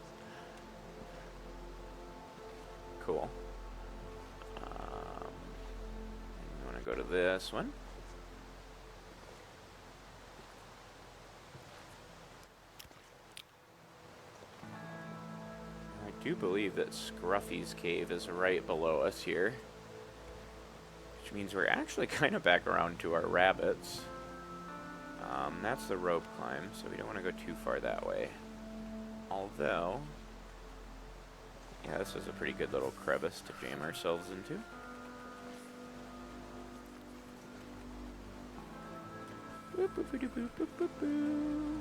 Cool. You want to go to this one? I do believe that Scruffy's cave is right below us here. Which means we're actually kind of back around to our rabbits. That's the rope climb, so we don't want to go too far that way. Although, yeah, this is a pretty good little crevice to jam ourselves into. Boo-boo-doo-boo-boo-boo-boo.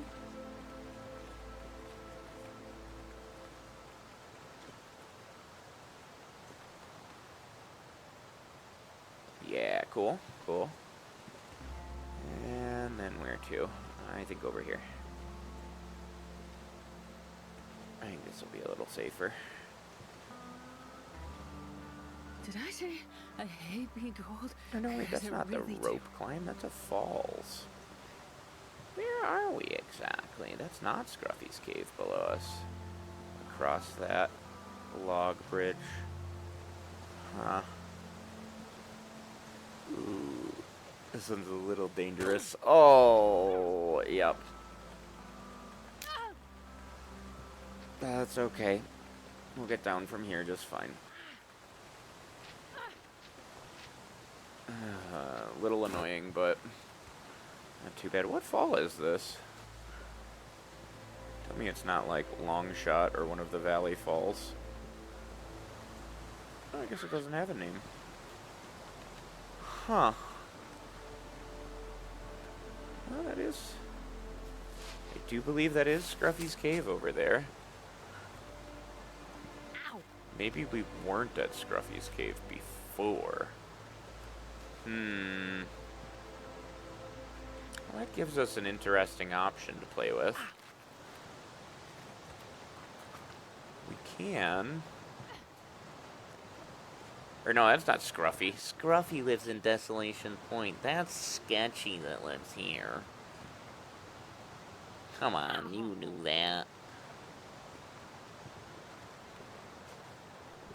Yeah, cool, cool. And then where to? I think over here. I think this will be a little safer. Did I say I hate being cold? Oh, no, wait, 'Cause that's I not really the do. rope climb. That's a falls. Where are we exactly? That's not Scruffy's cave below us. Across that log bridge. Huh. Ooh. This one's a little dangerous. Oh, yep. That's okay. We'll get down from here just fine. A little annoying, but not too bad. What fall is this? Tell me it's not like Longshot or one of the Valley Falls. Oh, I guess it doesn't have a name. Huh. Well, that is... I do believe that is Scruffy's cave over there. Ow! Maybe we weren't at Scruffy's cave before. Well, that gives us an interesting option to play with. We can... Or no, that's not Scruffy. Scruffy lives in Desolation Point. That's Sketchy that lives here. Come on, you knew that.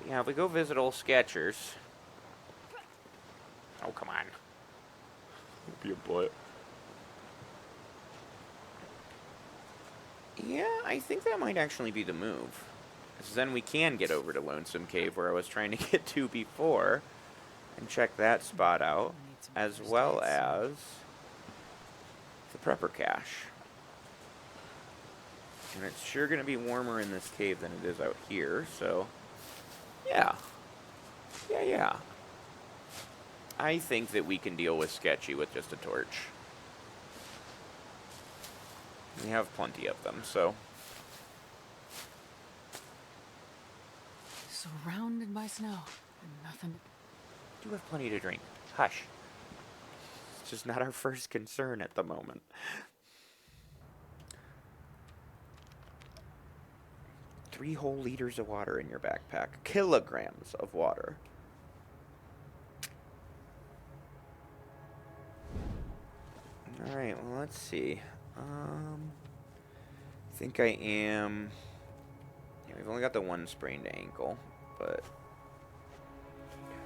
Yeah, if we go visit old Sketchers... Oh, come on. Be a butt. Yeah, I think that might actually be the move. Because then we can get over to Lonesome Cave, where I was trying to get to before, and check that spot out, as well as the prepper cache. And it's sure going to be warmer in this cave than it is out here, so yeah. Yeah. I think that we can deal with Sketchy with just a torch. We have plenty of them, so... Surrounded by snow and nothing. You have plenty to drink. Hush. It's just not our first concern at the moment. 3 whole liters of water in your backpack. Kilograms of water. Alright, well, let's see. I think I am... Yeah, we've only got the one sprained ankle, but...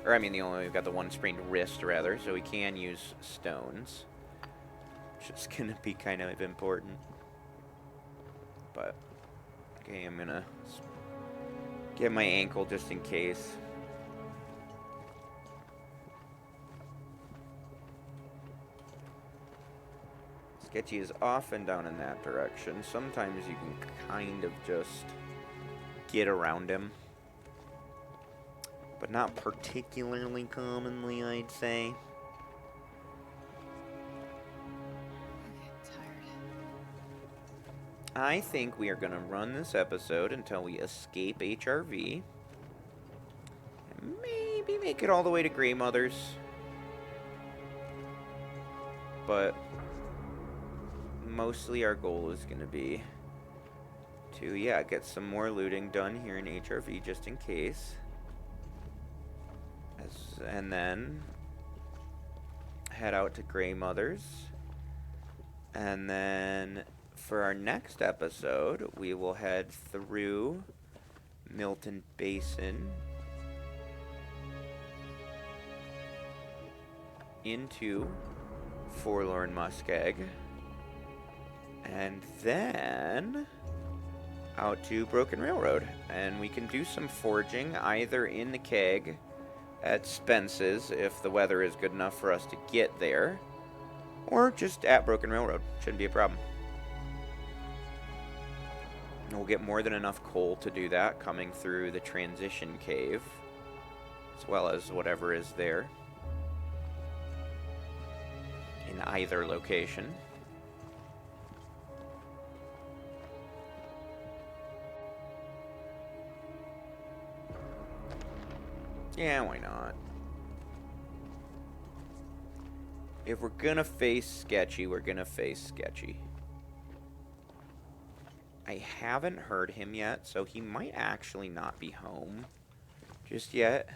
Or, I mean, we've got the one sprained wrist, rather, so we can use stones. Which is going to be kind of important. But, okay, I'm going to get my ankle just in case. Sketchy is often down in that direction. Sometimes you can kind of just get around him. But not particularly commonly, I'd say. I'm getting tired. I think we are going to run this episode until we escape HRV. And maybe make it all the way to Grey Mother's. But mostly our goal is going to be to, yeah, get some more looting done here in HRV just in case. And then head out to Grey Mother's. And then for our next episode, we will head through Milton Basin into Forlorn Muskeg. And then out to Broken Railroad. And we can do some foraging either in the keg at Spence's if the weather is good enough for us to get there, or just at Broken Railroad. Shouldn't be a problem. And we'll get more than enough coal to do that coming through the transition cave, as well as whatever is there in either location. Yeah, why not? If we're gonna face Sketchy, we're gonna face Sketchy. I haven't heard him yet, so he might actually not be home just yet.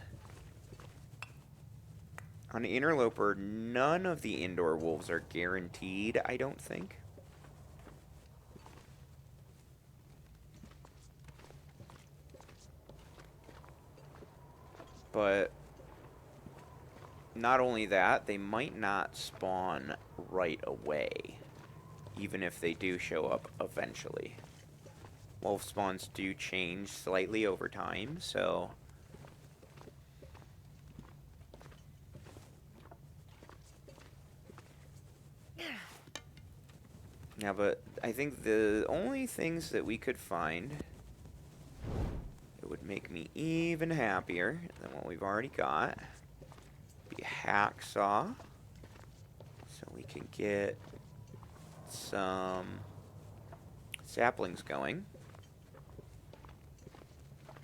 On Interloper, none of the indoor wolves are guaranteed, I don't think. But not only that, they might not spawn right away, even if they do show up eventually. Wolf spawns do change slightly over time, so... Yeah, but I think the only things that we could find that would make me even happier than what we've already got be a hacksaw, so we can get some saplings going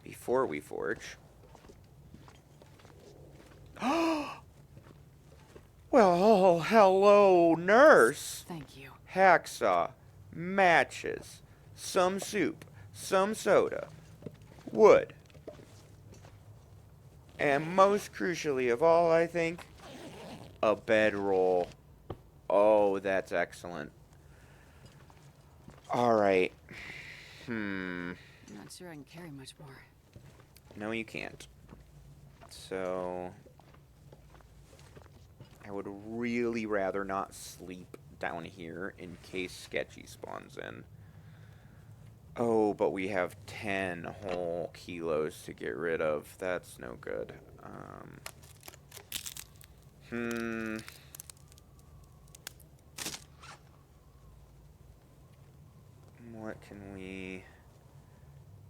before we forge. Well, hello, nurse. Thank you. Hacksaw, matches, some soup, some soda, wood, and most crucially of all, I think, a bedroll. Oh, that's excellent. Alright. I'm not sure I can carry much more. No, you can't. So... I would really rather not sleep down here in case Sketchy spawns in. Oh, but we have 10 whole kilos to get rid of. That's no good. What can we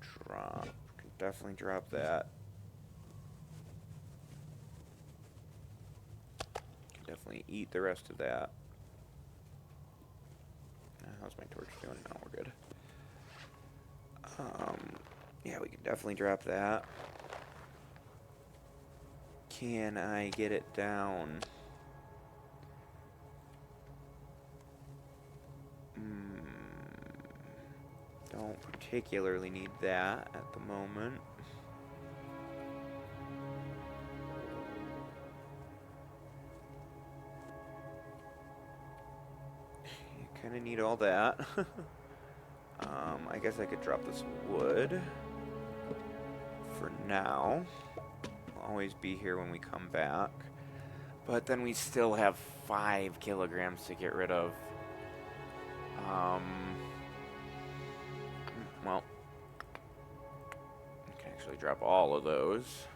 drop? Can definitely drop that. Can definitely eat the rest of that. How's my torch doing? No, we're good. Yeah, we can definitely drop that. Can I get it down? Don't particularly need that at the moment. You kind of need all that. I guess I could drop this wood for now. We'll always be here when we come back. But then we still have 5 kilograms to get rid of. Well, I can actually drop all of those.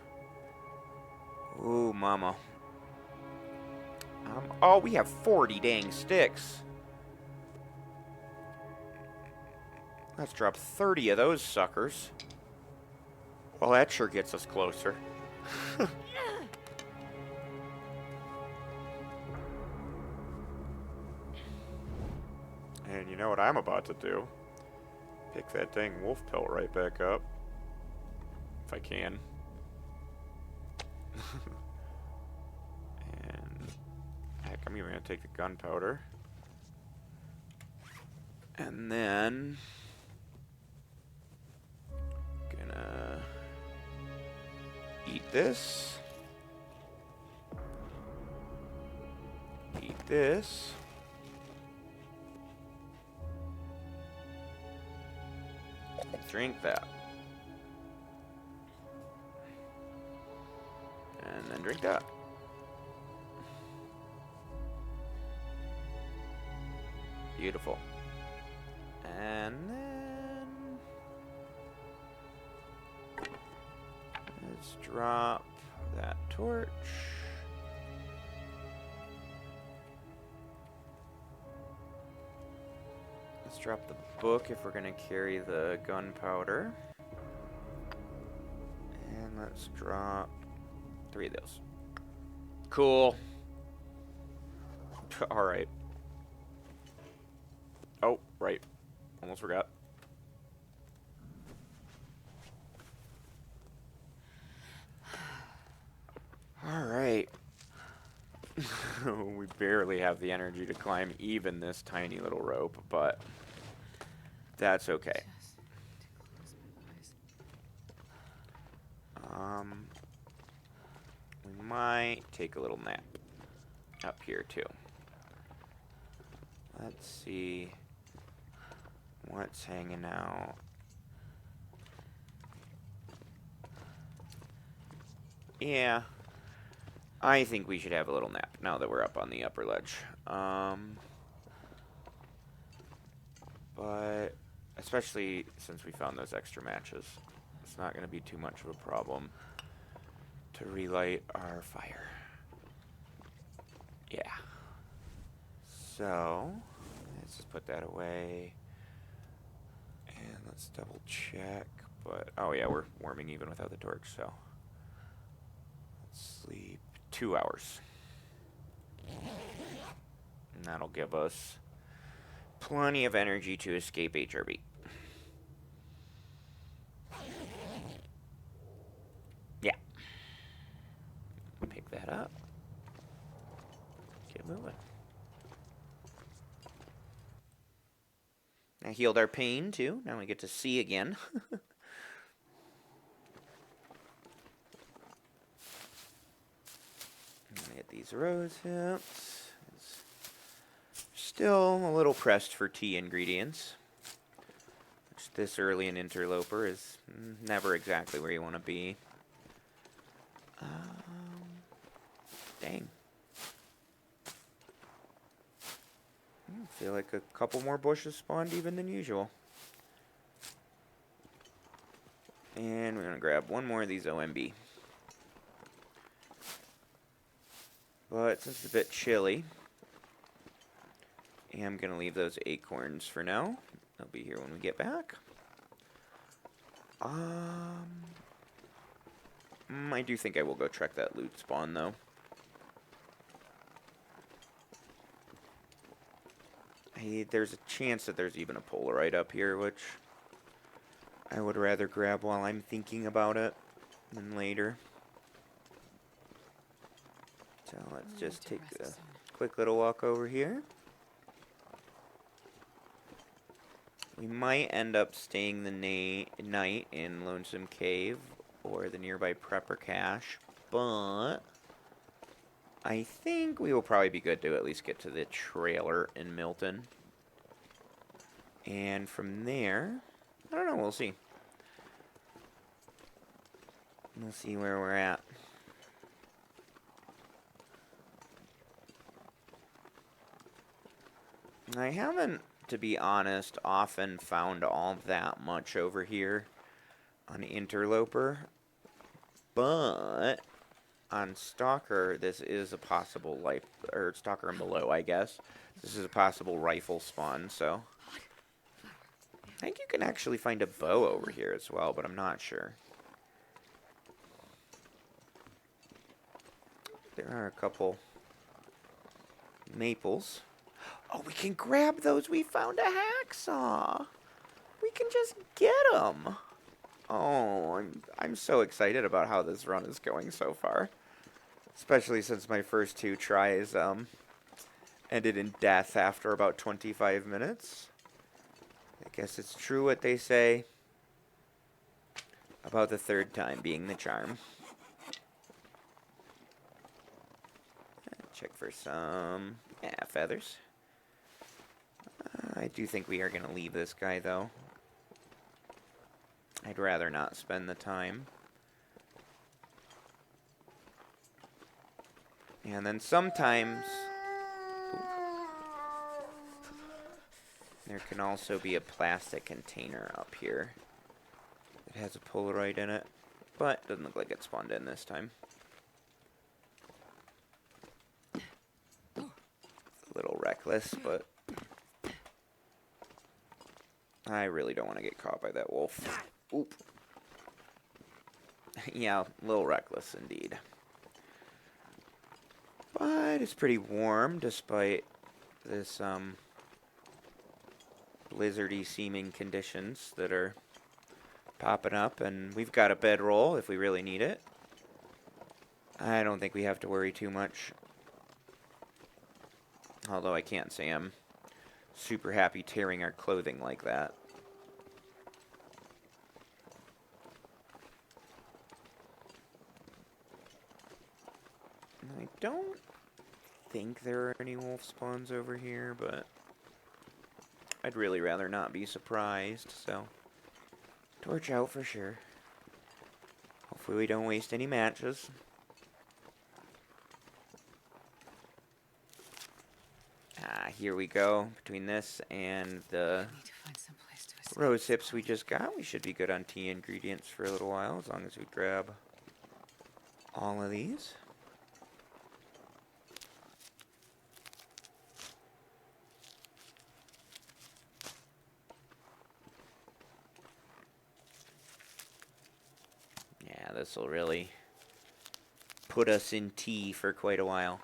Ooh, mama. Oh, we have 40 dang sticks. Let's drop 30 of those suckers. Well, that sure gets us closer. And you know what I'm about to do? Pick that dang wolf pelt right back up. If I can. And heck, I'm even gonna take the gunpowder. And then gonna eat this. Eat this. Drink that. And then drink that. Beautiful. And then let's drop that torch. Let's drop the book if we're going to carry the gunpowder. And let's drop 3 of those. Cool. Alright. Oh, right. Almost forgot. barely have the energy to climb even this tiny little rope, but that's okay. Just to close my eyes. Um, we might take a little nap up here too. Let's see what's hanging out. Yeah, I think we should have a little nap now that we're up on the upper ledge. But especially since we found those extra matches, it's not going to be too much of a problem to relight our fire. Yeah. So, let's just put that away. And let's double check. But, oh yeah, we're warming even without the torch, so. Let's sleep 2 hours. And that'll give us plenty of energy to escape HRB. Yeah. Pick that up. Get moving. I healed our pain, too. Now we get to see again. Get these rose hips. Still a little pressed for tea ingredients. Which this early in Interloper is never exactly where you want to be. Dang. I feel like a couple more bushes spawned even than usual. And we're going to grab one more of these OMB. But since it's a bit chilly, I'm going to leave those acorns for now. They'll be here when we get back. I do think I will go check that loot spawn, though. There's a chance that there's even a Polaroid up here, which I would rather grab while I'm thinking about it than later. So let's just take a quick little walk over here. We might end up staying the night in Lonesome Cave or the nearby Prepper Cache, but I think we will probably be good to at least get to the trailer in Milton. And from there, I don't know, we'll see. We'll see where we're at. I haven't, to be honest, often found all that much over here on Interloper, but on Stalker, this is a possible or Stalker and below, I guess. This is a possible rifle spawn, so I think you can actually find a bow over here as well, but I'm not sure. There are a couple maples. Oh, we can grab those. We found a hacksaw. We can just get them. Oh, I'm so excited about how this run is going so far. Especially since my first 2 tries ended in death after about 25 minutes. I guess it's true what they say about the 3rd time being the charm. Check for some feathers. I do think we are going to leave this guy, though. I'd rather not spend the time. And then sometimes there can also be a plastic container up here that has a Polaroid in it, but doesn't look like it spawned in this time. A little reckless, but I really don't want to get caught by that wolf. Oop. Yeah, a little reckless indeed. But it's pretty warm despite this blizzardy seeming conditions that are popping up, and we've got a bedroll if we really need it. I don't think we have to worry too much Although I can't say I'm super happy tearing our clothing like that. I don't think there are any wolf spawns over here, but I'd really rather not be surprised, so torch out for sure. Hopefully we don't waste any matches. Ah, here we go. Between this and the I need to find some place to escape rose this hips we place. just got, we should be good on tea ingredients for a little while, as long as we grab all of these. Yeah, this will really put us in tea for quite a while.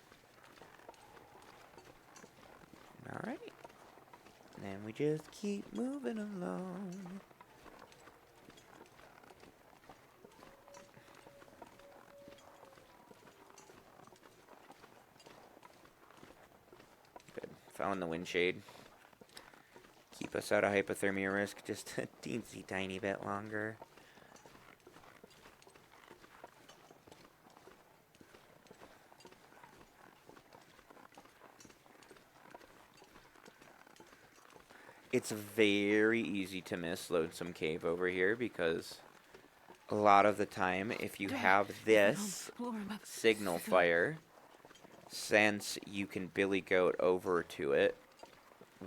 Alright. And then we just keep moving along. Good. Found the wind shade. Keep us out of hypothermia risk just a teensy tiny bit longer. It's very easy to miss Lonesome Cave over here because a lot of the time, if you have this signal fire, since you can billy goat over to it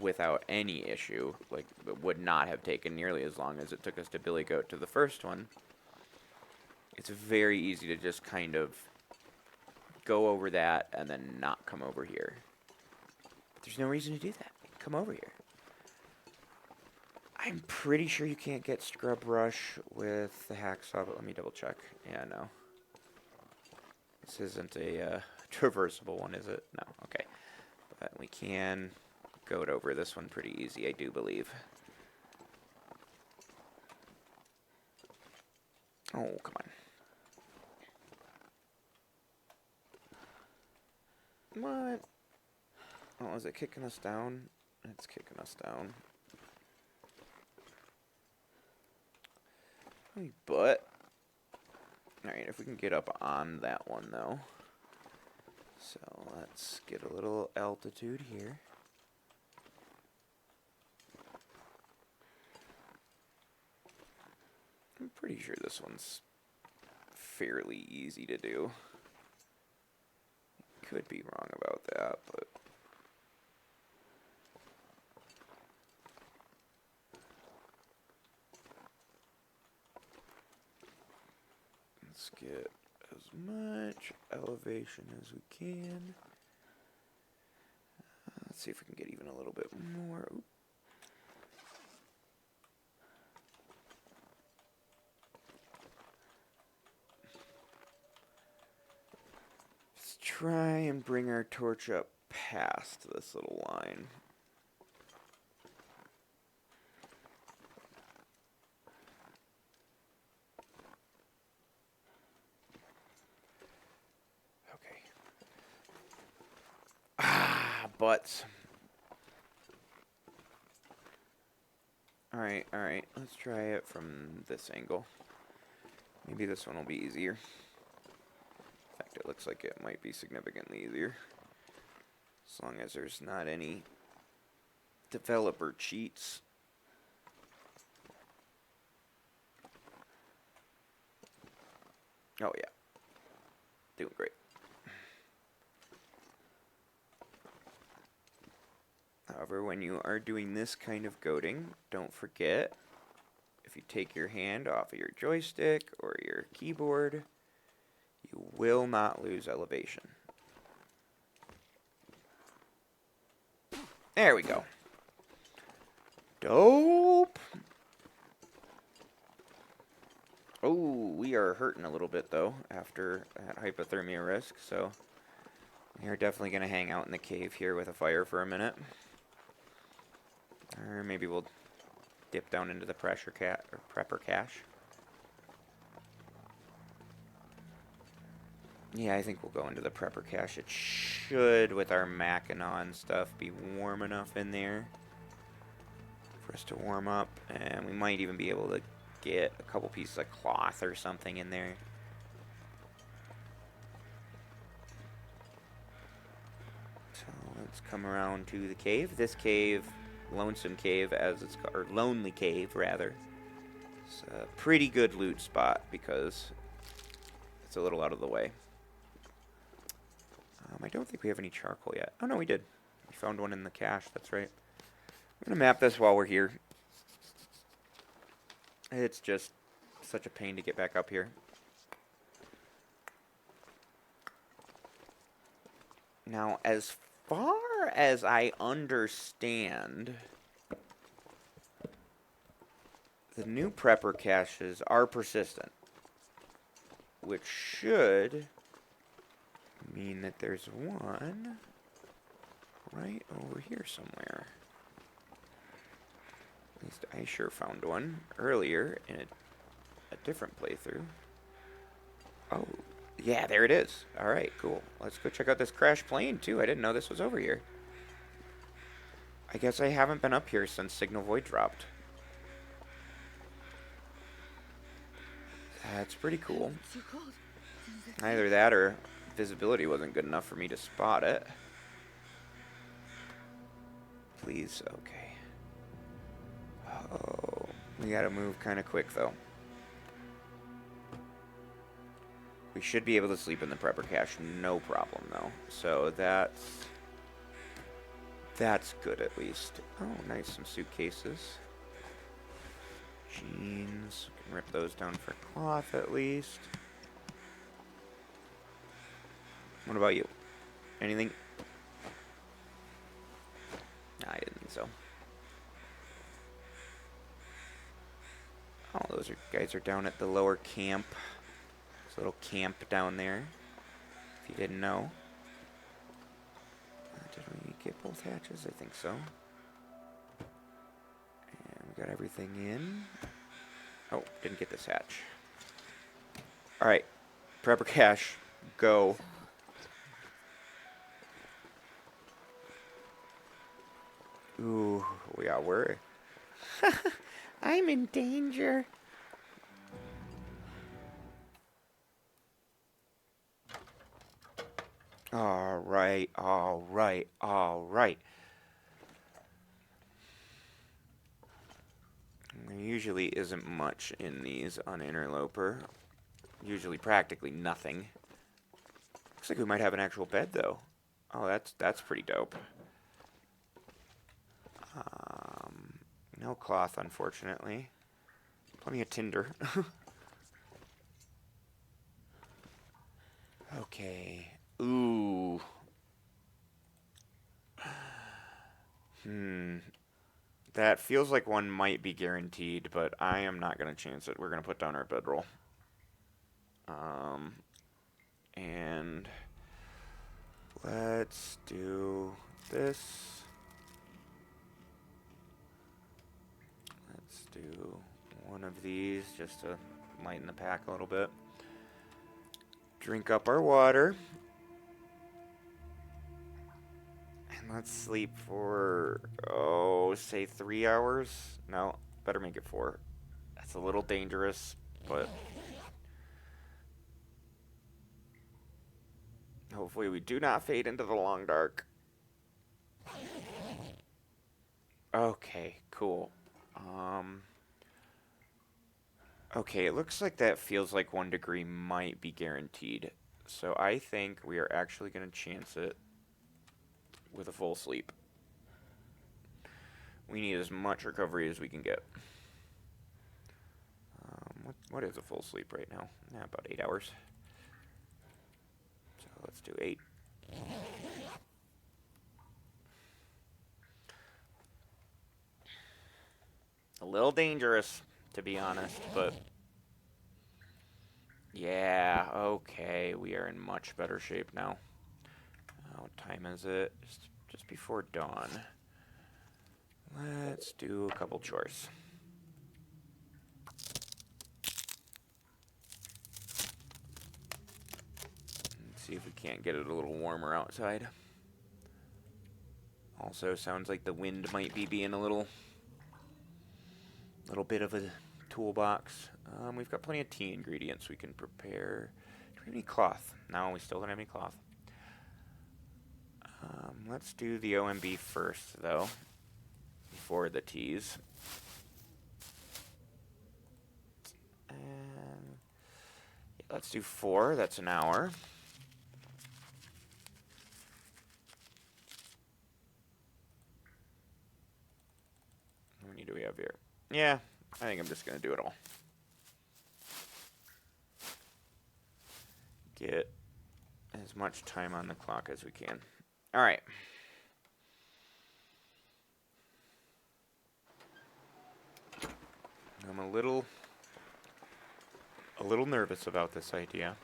without any issue, like it would not have taken nearly as long as it took us to billy goat to the first one, it's very easy to just kind of go over that and then not come over here. But there's no reason to do that. Come over here. I'm pretty sure you can't get Scrub Rush with the hacksaw, but let me double check. Yeah, no. This isn't a traversable one, is it? No, okay. But we can goat over this one pretty easy, I do believe. Oh, come on. What? Oh, is it kicking us down? It's kicking us down. But, alright, if we can get up on that one, though. So, let's get a little altitude here. I'm pretty sure this one's fairly easy to do. Could be wrong about that, but... let's get as much elevation as we can. Let's see if we can get even a little bit more. Oop. Let's try and bring our torch up past this little line. Okay. Butts. Alright, let's try it from this angle. Maybe this one will be easier. In fact, it looks like it might be significantly easier. As long as there's not any developer cheats. Oh yeah. Doing great. However, when you are doing this kind of goating, don't forget, if you take your hand off of your joystick or your keyboard, you will not lose elevation. There we go. Dope! Oh, we are hurting a little bit, though, after that hypothermia risk, so we are definitely going to hang out in the cave here with a fire for a minute. Or maybe we'll dip down into the prepper cache. Yeah, I think we'll go into the prepper cache. It should, with our Mackinac stuff, be warm enough in there for us to warm up. And we might even be able to get a couple pieces of cloth or something in there. So let's come around to the cave. This cave, Lonesome Cave, as it's called, or Lonely Cave, rather. It's a pretty good loot spot because it's a little out of the way. I don't think we have any charcoal yet. Oh, no, we did. We found one in the cache, that's right. I'm going to map this while we're here. It's just such a pain to get back up here. Now, as far as I understand, the new prepper caches are persistent, which should mean that there's one right over here somewhere. At least I sure found one earlier in a different playthrough. Oh, yeah, there it is. Alright, cool. Let's go check out this crashed plane, too. I didn't know this was over here. I guess I haven't been up here since Signal Void dropped. That's pretty cool. Too cold. Either that or visibility wasn't good enough for me to spot it. Please, okay. Oh, we gotta move kind of quick, though. We should be able to sleep in the prepper cache, no problem, though. So that's good, at least. Oh, nice, some suitcases. Jeans, we can rip those down for cloth, at least. What about you? Anything? Nah, I didn't think so. Oh, those guys are down at the lower camp. There's a little camp down there, if you didn't know. Did we get both hatches? I think so. And we got everything in. Oh, didn't get this hatch. Alright, prepper cache, go. Ooh, yeah, we're... I'm in danger. Alright, alright, alright. There usually isn't much in these on Interloper. Usually practically nothing. Looks like we might have an actual bed, though. Oh, that's pretty dope. No cloth, unfortunately. Plenty of tinder. Okay. Ooh. That feels like one might be guaranteed, but I am not going to chance it. We're going to put down our bedroll. And let's do this. Let's do one of these just to lighten the pack a little bit. Drink up our water. And let's sleep for, say 3 hours? No, better make it 4. That's a little dangerous, but hopefully we do not fade into the long dark. Okay, cool. Okay, it looks like that feels like 1 degree might be guaranteed. So I think we are actually going to chance it with a full sleep. We need as much recovery as we can get. What is a full sleep right now? Yeah, about 8 hours. So let's do 8. A little dangerous, to be honest, but yeah, okay, we are in much better shape now. What time is it? Just before dawn. Let's do a couple chores. See if we can't get it a little warmer outside. Also, sounds like the wind might be being a little bit of a toolbox. We've got plenty of tea ingredients we can prepare. Do we have any cloth? No, we still don't have any cloth. Let's do the OMB first, though, before the teas. And yeah, let's do 4. That's an hour. How many do we have here? Yeah, I think I'm just going to do it all. Get as much time on the clock as we can. All right. I'm a little nervous about this idea.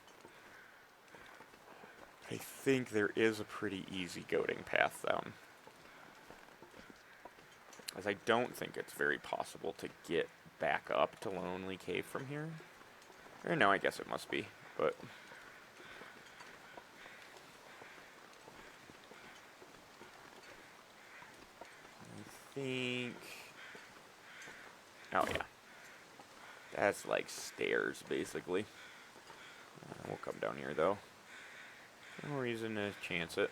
I think there is a pretty easy goading path down, as I don't think it's very possible to get back up to Lonely Cave from here. Or no, I guess it must be, but I think... Oh, yeah. That's like stairs, basically. We'll come down here, though. No reason to chance it.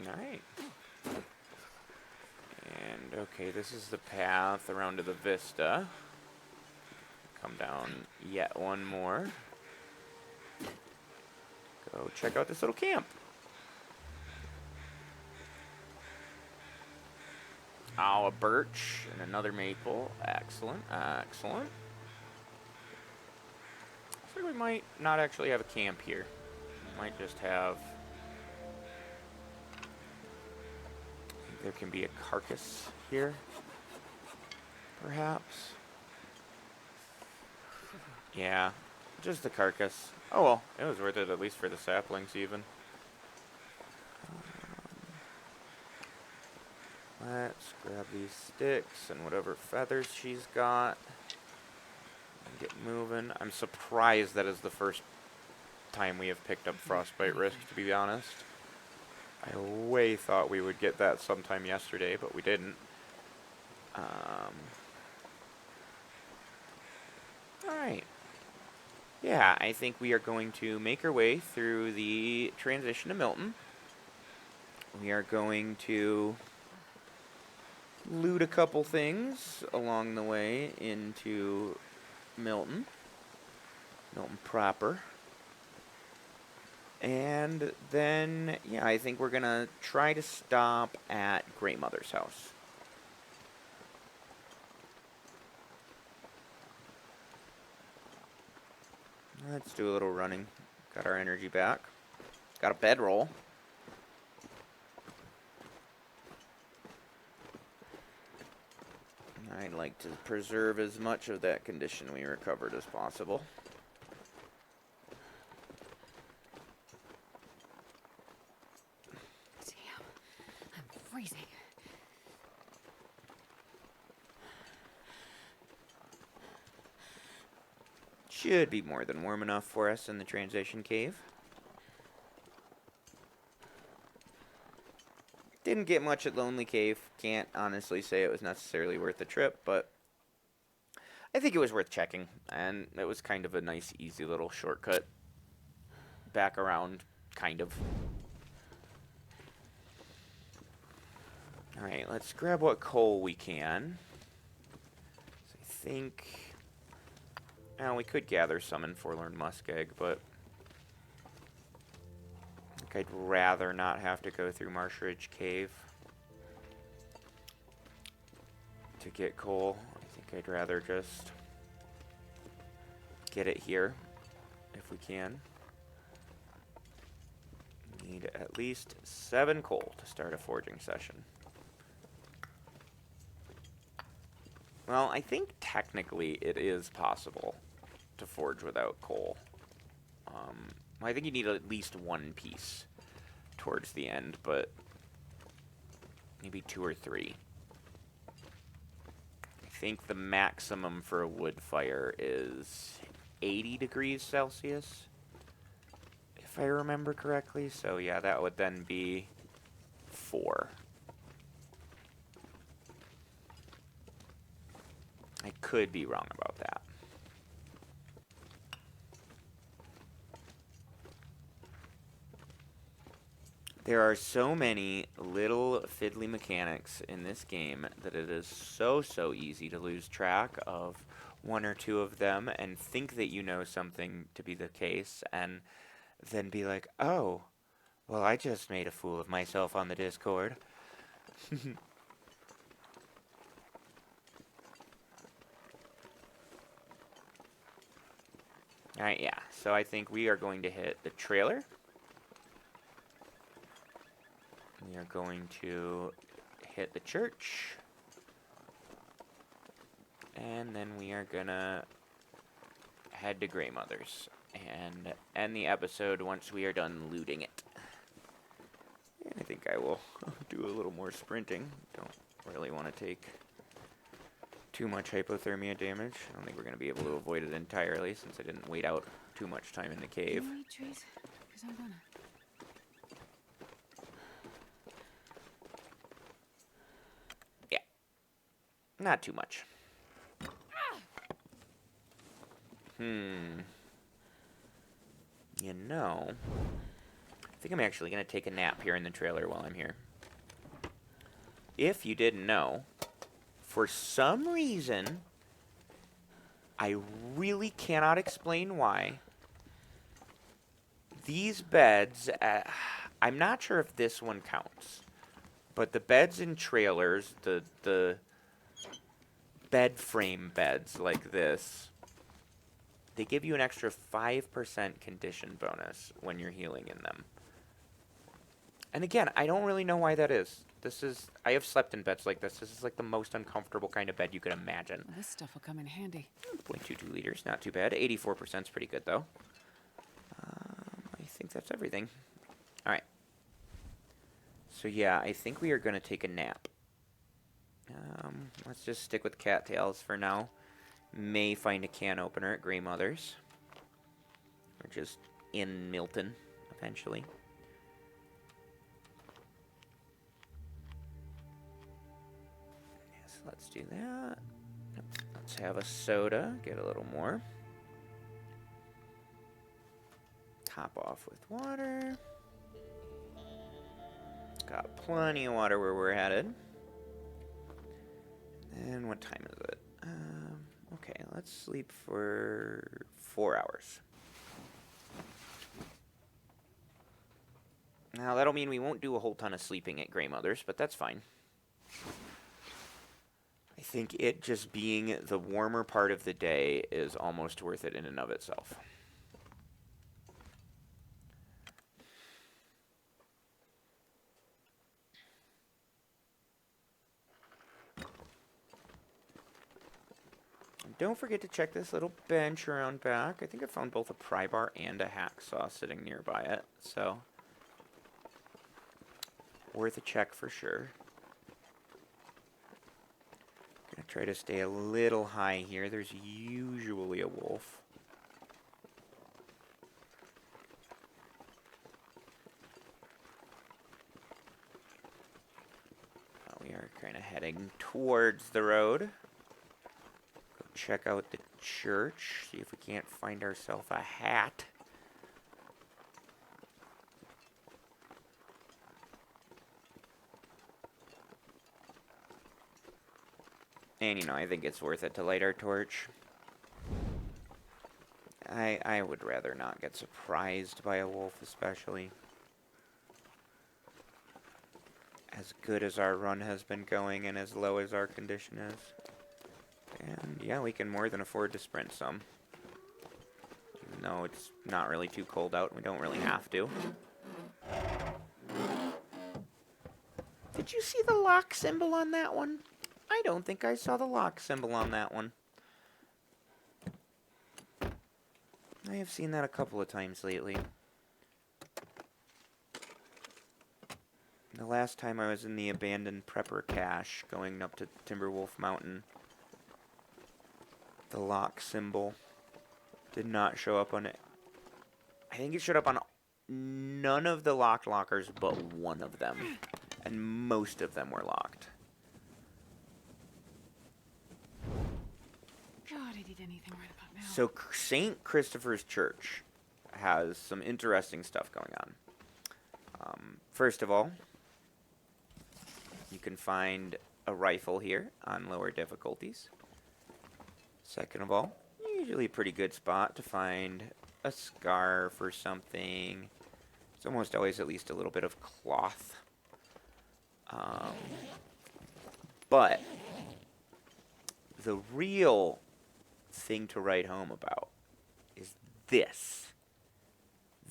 Alright. And, okay, this is the path around to the vista. Come down yet one more. Go check out this little camp. Oh, a birch and another maple. Excellent, excellent. Looks like we might not actually have a camp here. We might just have... I think there can be a carcass here, perhaps. Yeah, just the carcass. Oh well, it was worth it, at least for the saplings even. Let's grab these sticks and whatever feathers she's got and get moving. I'm surprised that is the first time we have picked up frostbite risk, to be honest. I way thought we would get that sometime yesterday, but we didn't. Alright. Yeah, I think we are going to make our way through the transition to Milton. We are going to loot a couple things along the way into Milton proper. And then, yeah, I think we're going to try to stop at Grey Mother's house. Let's do a little running. Got our energy back. Got a bedroll. I'd like to preserve as much of that condition we recovered as possible. Damn, I'm freezing. Should be more than warm enough for us in the transition cave. Didn't get much at Lonely Cave. Can't honestly say it was necessarily worth the trip, but I think it was worth checking. And it was kind of a nice, easy little shortcut back around, kind of. Alright, let's grab what coal we can. So I think... Well, we could gather some in Forlorn Muskeg, but I think I'd rather not have to go through Marsh Ridge Cave to get coal. I think I'd rather just get it here if we can. Need at least 7 coal to start a forging session. Well, I think technically it is possible to forge without coal. Well, I think you need at least one piece towards the end, but maybe 2 or 3. I think the maximum for a wood fire is 80 degrees Celsius, if I remember correctly. So yeah, that would then be 4. I could be wrong about that. There are so many little fiddly mechanics in this game that it is so easy to lose track of 1 or 2 of them and think that you know something to be the case and then be like, oh, well, I just made a fool of myself on the Discord. Alright, yeah. So I think we are going to hit the trailer. We are going to hit the church. And then we are gonna head to Grey Mother's and end the episode once we are done looting it. And I think I will do a little more sprinting. Don't really want to take too much hypothermia damage. I don't think we're going to be able to avoid it entirely since I didn't wait out too much time in the cave. Can you eat trees? 'Cause I'm gonna. Yeah. Not too much. You know, I think I'm actually going to take a nap here in the trailer while I'm here. If you didn't know, for some reason, I really cannot explain why, these beds, I'm not sure if this one counts, but the beds in trailers, the bed frame beds like this, they give you an extra 5% condition bonus when you're healing in them. And again, I don't really know why that is. I have slept in beds like this. This is like the most uncomfortable kind of bed you could imagine. Well, this stuff will come in handy. 0.22 liters, not too bad. 84% is pretty good, though. I think that's everything. All right. So yeah, I think we are going to take a nap. Let's just stick with cattails for now. May find a can opener at Grey Mother's. Or just in Milton, eventually. Yes, let's do that. Let's have a soda, get a little more. Top off with water. Got plenty of water where we're headed. And what time is it? Okay, let's sleep for 4 hours. Now, that'll mean we won't do a whole ton of sleeping at Grey Mother's, but that's fine. I think it just being the warmer part of the day is almost worth it in and of itself. Don't forget to check this little bench around back. I think I found both a pry bar and a hacksaw sitting nearby it, so worth a check for sure. Gonna try to stay a little high here. There's usually a wolf. We are kind of heading towards the road. Check out the church, see if we can't find ourselves a hat. And, you know, I think it's worth it to light our torch. I would rather not get surprised by a wolf, especially. As good as our run has been going and as low as our condition is. And yeah, we can more than afford to sprint some. Even though it's not really too cold out, we don't really have to. Did you see the lock symbol on that one? I don't think I saw the lock symbol on that one. I have seen that a couple of times lately. last time I was in the abandoned prepper cache going up to Timberwolf Mountain, the lock symbol did not show up on it. I think it showed up on none of the locked lockers but one of them. And most of them were locked. God, I did anything right about now. So St. Christopher's Church has some interesting stuff going on. First of all, you can find a rifle here on lower difficulties. Second of all, usually a pretty good spot to find a scarf or something. It's almost always at least a little bit of cloth. But the real thing to write home about is this.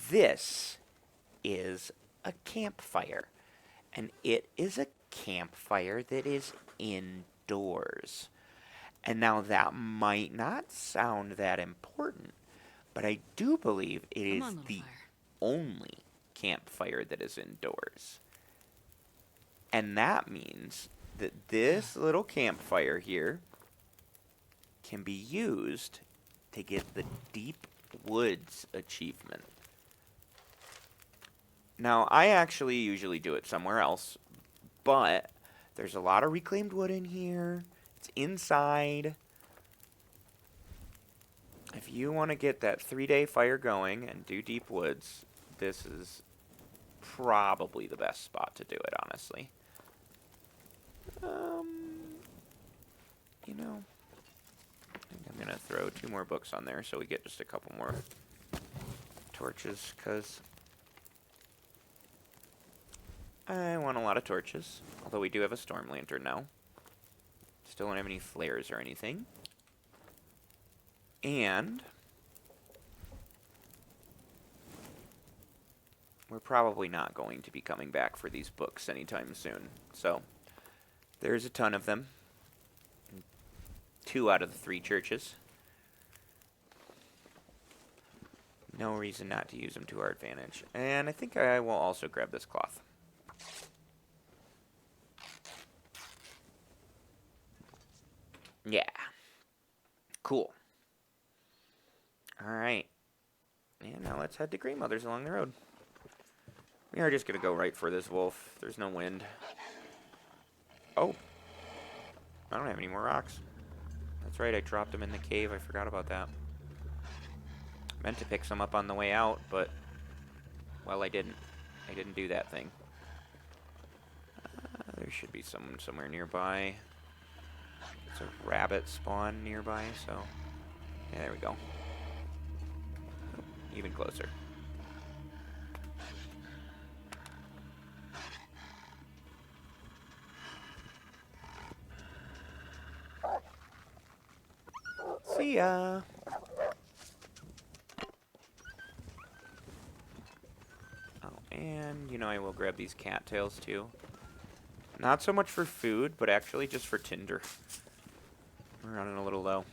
This is a campfire. And it is a campfire that is indoors. And now that might not sound that important, but I do believe it is the only campfire that is indoors. And that means that this little campfire here can be used to get the Deep Woods achievement. Now, I actually usually do it somewhere else, but there's a lot of reclaimed wood in here. It's inside. If you want to get that 3-day fire going and do Deep Woods, this is probably the best spot to do it, honestly. You know, I think I'm going to throw 2 more books on there so we get just a couple more torches, because I want a lot of torches, although we do have a storm lantern now. Still don't have any flares or anything. And we're probably not going to be coming back for these books anytime soon. So there's a ton of them. 2 out of the 3 churches. No reason not to use them to our advantage. And I think I will also grab this cloth. Yeah. Cool. Alright. And now let's head to Grandmother's along the road. We are just going to go right for this wolf. There's no wind. Oh. I don't have any more rocks. That's right, I dropped them in the cave. I forgot about that. Meant to pick some up on the way out, but, well, I didn't. I didn't do that thing. There should be someone somewhere nearby. It's a rabbit spawn nearby, so... Yeah, there we go. Even closer. See ya! Oh, and, you know, I will grab these cattails, too. Not so much for food, but actually just for tinder. We're running a little low.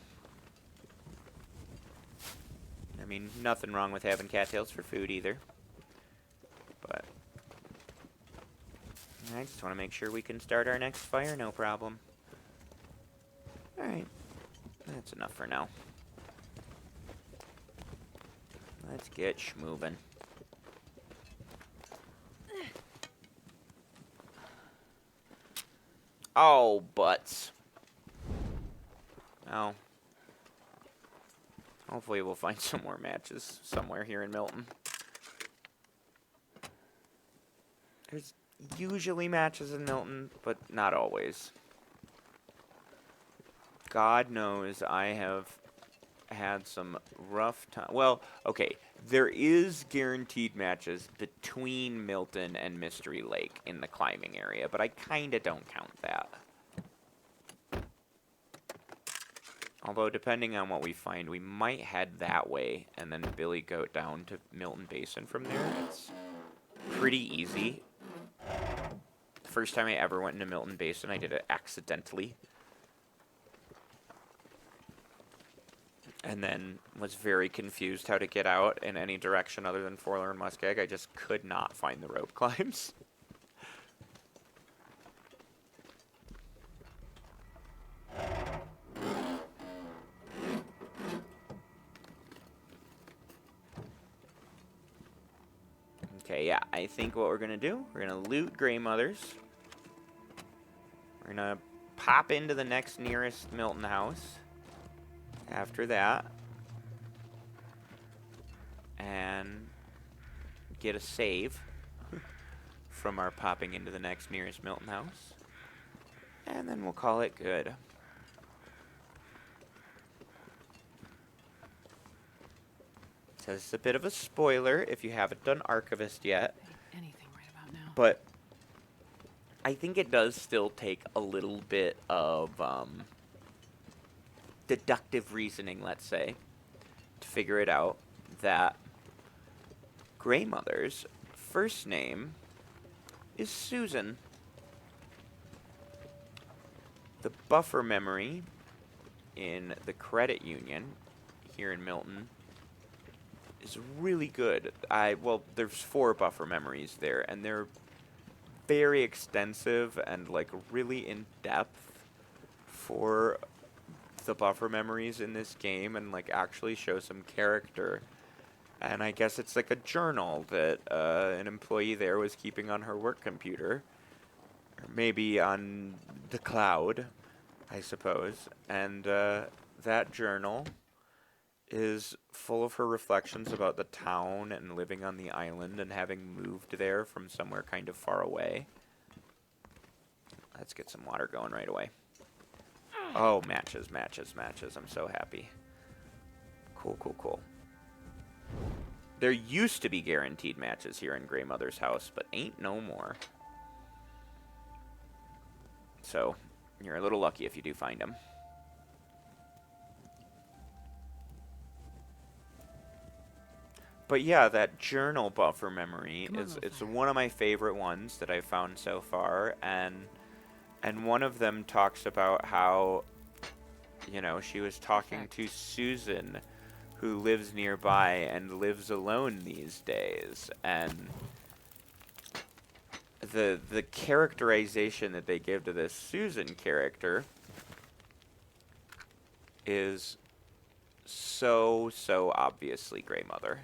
I mean, nothing wrong with having cattails for food either. But I just want to make sure we can start our next fire, no problem. Alright. That's enough for now. Let's get schmovin'. Oh, butts. Oh. Hopefully we'll find some more matches somewhere here in Milton. There's usually matches in Milton, but not always. God knows I have had some rough time. Well, okay, there is guaranteed matches between Milton and Mystery Lake in the climbing area, but I kinda don't count that. Although, depending on what we find, we might head that way and then Billy Goat down to Milton Basin from there. It's pretty easy. The first time I ever went into Milton Basin, I did it accidentally. And then was very confused how to get out in any direction other than Forlorn Muskeg. I just could not find the rope climbs. Okay, yeah, I think what we're gonna do, we're gonna loot Grey Mothers. We're gonna pop into the next nearest Milton house after that. And get a save from our popping into the next nearest Milton house. And then we'll call it good. So this is a bit of a spoiler if you haven't done Archivist yet. Anything right about now. But I think it does still take a little bit of deductive reasoning, let's say, to figure it out that Grey Mother's first name is Susan. The buffer memory in the credit union here in Milton is really good. Well, there's 4 buffer memories there, and they're very extensive and like really in depth for the buffer memories in this game, and like actually show some character. And I guess it's like a journal that an employee there was keeping on her work computer, or maybe on the cloud, I suppose. And that journal is full of her reflections about the town and living on the island and having moved there from somewhere kind of far away. Let's get some water going right away. Oh, matches, matches, matches. I'm so happy. Cool, cool, cool. There used to be guaranteed matches here in Grey Mother's house, but ain't no more. So, you're a little lucky if you do find them. But yeah, that journal buffer memory it's one of my favorite ones that I've found so far, and one of them talks about how, you know, she was talking to Susan, who lives nearby and lives alone these days, and the characterization that they give to this Susan character is so obviously Grey Mother.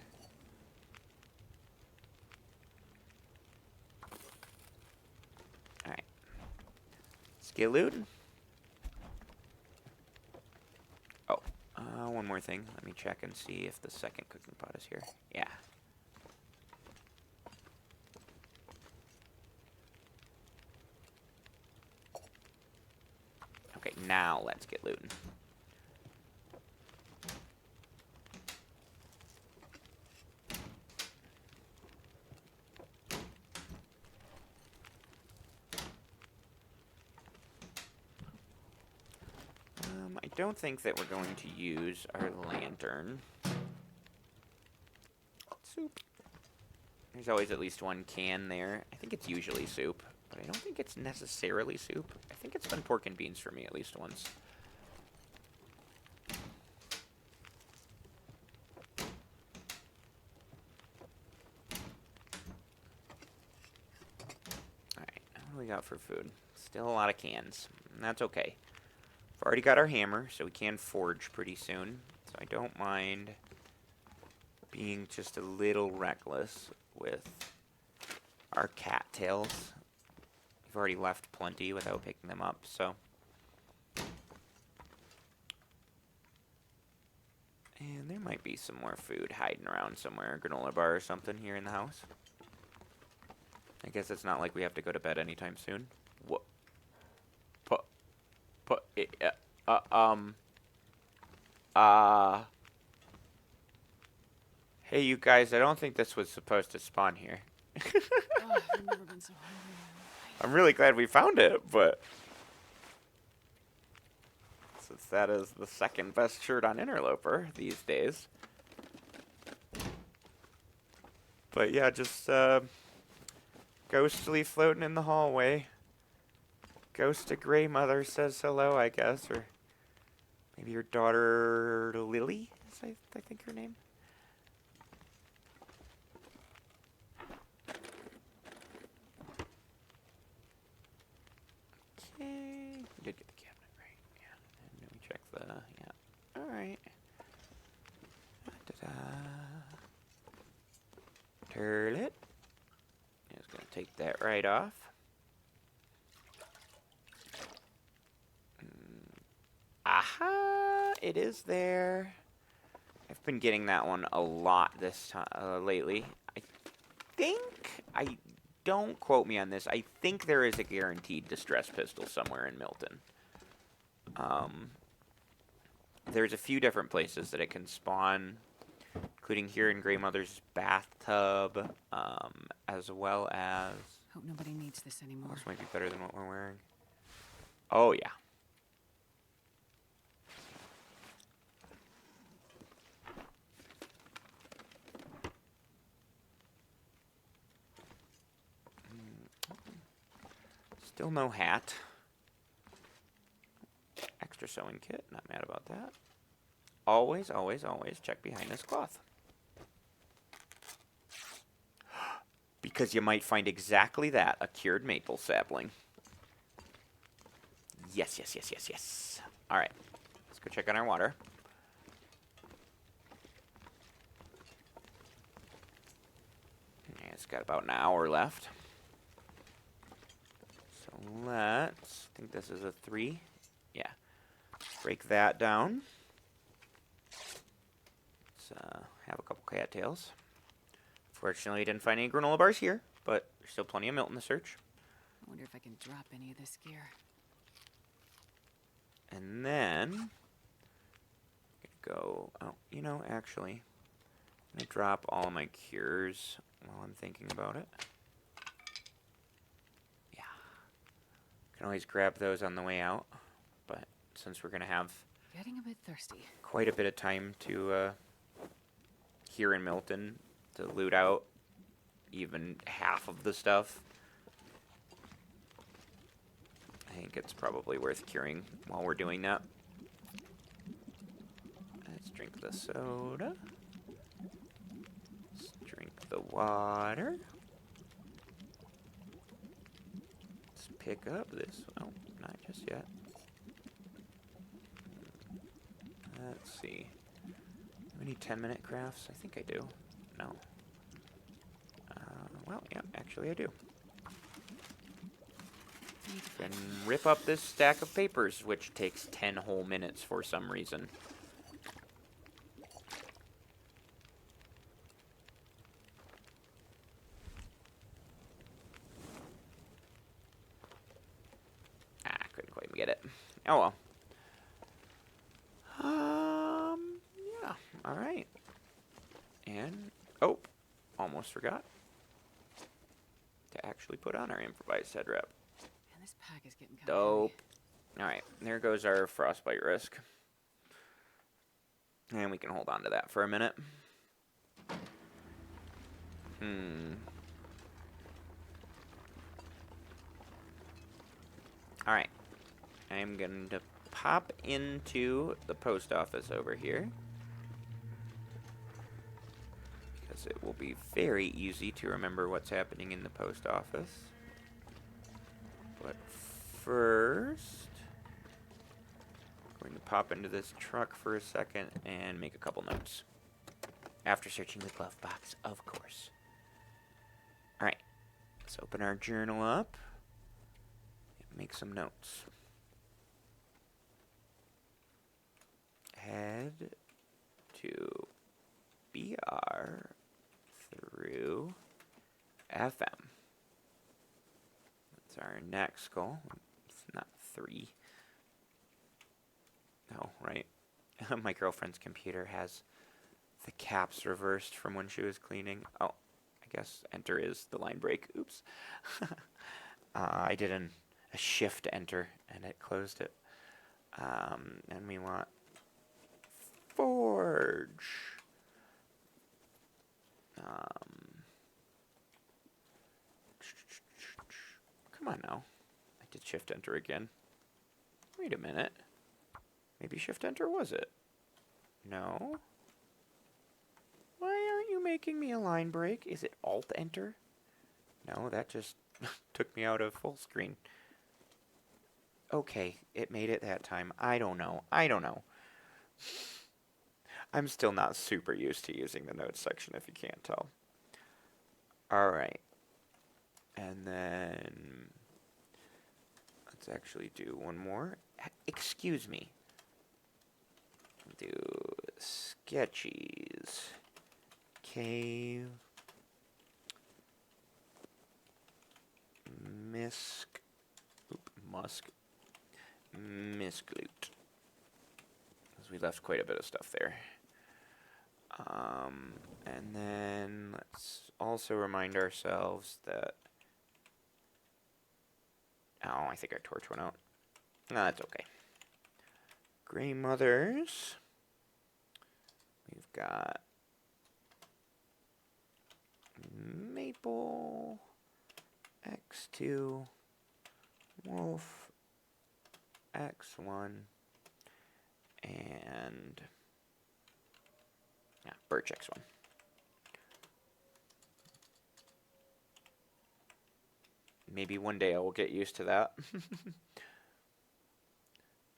Alright. Let's get looting. Oh, one more thing. Let me check and see if the second cooking pot is here. Yeah. Okay, now let's get looting. I don't think that we're going to use our lantern. Soup. There's always at least one can there. I think it's usually soup, but I don't think it's necessarily soup. I think it's been pork and beans for me at least once. Alright, what do we got for food? Still a lot of cans. And that's okay. We've already got our hammer, so we can forge pretty soon. So I don't mind being just a little reckless with our cattails. We've already left plenty without picking them up, so. And there might be some more food hiding around somewhere, a granola bar or something here in the house. I guess it's not like we have to go to bed anytime soon. What? Hey, you guys, I don't think this was supposed to spawn here. Oh, I've never been so hungry. I'm really glad we found it, but since that is the second best shirt on Interloper these days. But yeah, just ghostly floating in the hallway. Ghost of Grey Mother says hello, I guess, or maybe your daughter Lily is I think her name. Okay, we did get the cabinet right. Yeah, and then we check the yeah. All right. Da-da. Turlet. take that right off. Aha! It is there. I've been getting that one a lot this time lately. I don't quote me on this. I think there is a guaranteed distress pistol somewhere in Milton. There's a few different places that it can spawn, including here in Grandmother's bathtub, as well as... Hope nobody needs this anymore. This might be better than what we're wearing. Oh, yeah. Still no hat. Extra sewing kit. Not mad about that. Always, always, always check behind this cloth. Because you might find exactly that, a cured maple sapling. Yes, yes, yes, yes, yes. Alright, let's go check on our water. Yeah, it's got about an hour left. So let's, I think this is a 3. Yeah. Break that down. Let's have a couple cattails. Fortunately, I didn't find any granola bars here, but there's still plenty of milk in the search. I wonder if I can drop any of this gear. And then, go, oh, you know, actually, I'm going to drop all of my cures while I'm thinking about it. Yeah. Can always grab those on the way out, but since we're going to have Getting a bit thirsty. quite a bit of time to, here in Milton, to loot out even half of the stuff, I think it's probably worth curing while we're doing that. Let's drink the soda. Let's drink the water. Let's pick up this. Oh, not just yet. Let's see. Do we need 10-minute crafts? I think I do. No. Well, yeah, actually I do. Then rip up this stack of papers, which takes 10 whole minutes for some reason. Couldn't quite get it. Oh well. Yeah, alright. And, oh, almost forgot to actually put on our improvised head wrap. Man, this pack is getting kind Dope. Alright, there goes our frostbite risk. And we can hold on to that for a minute. Alright. I'm going to pop into the post office over here, because it will be very easy to remember what's happening in the post office. But first, I'm going to pop into this truck for a second and make a couple notes. After searching the glove box, of course. Alright, let's open our journal up and make some notes. Head to BR through FM. That's our next goal. It's not 3. No, right? My girlfriend's computer has the caps reversed from when she was cleaning. Oh, I guess enter is the line break. Oops. I did a shift enter and it closed it. And we want forge. Come on now. I did shift enter again. Wait a minute. Maybe shift enter was it? No. Why aren't you making me a line break? Is it alt enter? No, that just took me out of full screen. Okay, it made it that time. I don't know. I'm still not super used to using the notes section, if you can't tell. Alright. And then let's actually do one more. Excuse me. Do Sketchy's Cave Musk Misgloot. Because we left quite a bit of stuff there. And then let's also remind ourselves that. Oh, I think our torch went out. No, that's okay. Gray Mothers. We've got Maple, X2, Wolf, X1, and Birch X1. Maybe one day I will get used to that.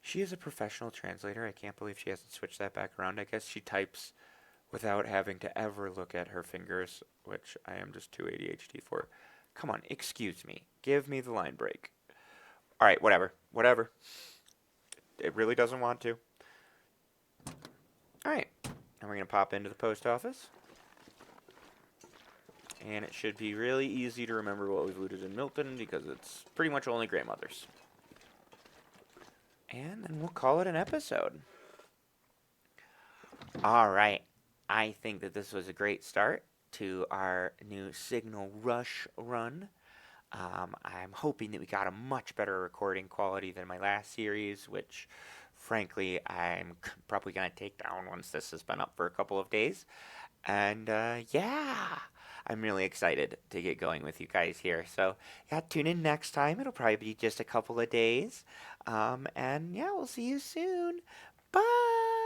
She is a professional translator. I can't believe she hasn't switched that back around. I guess she types without having to ever look at her fingers, which I am just too ADHD for. Come on, excuse me. Give me the line break. All right, whatever. Whatever. It really doesn't want to. All right. Now we're going to pop into the post office. And it should be really easy to remember what we've looted in Milton because it's pretty much only Grey Mothers. And then we'll call it an episode. All right. I think that this was a great start to our new Signal Rush run. I'm hoping that we got a much better recording quality than my last series, which frankly I'm probably going to take down once this has been up for a couple of days. And yeah, I'm really excited to get going with you guys here. So yeah, tune in next time. It'll probably be just a couple of days. And yeah, we'll see you soon. Bye.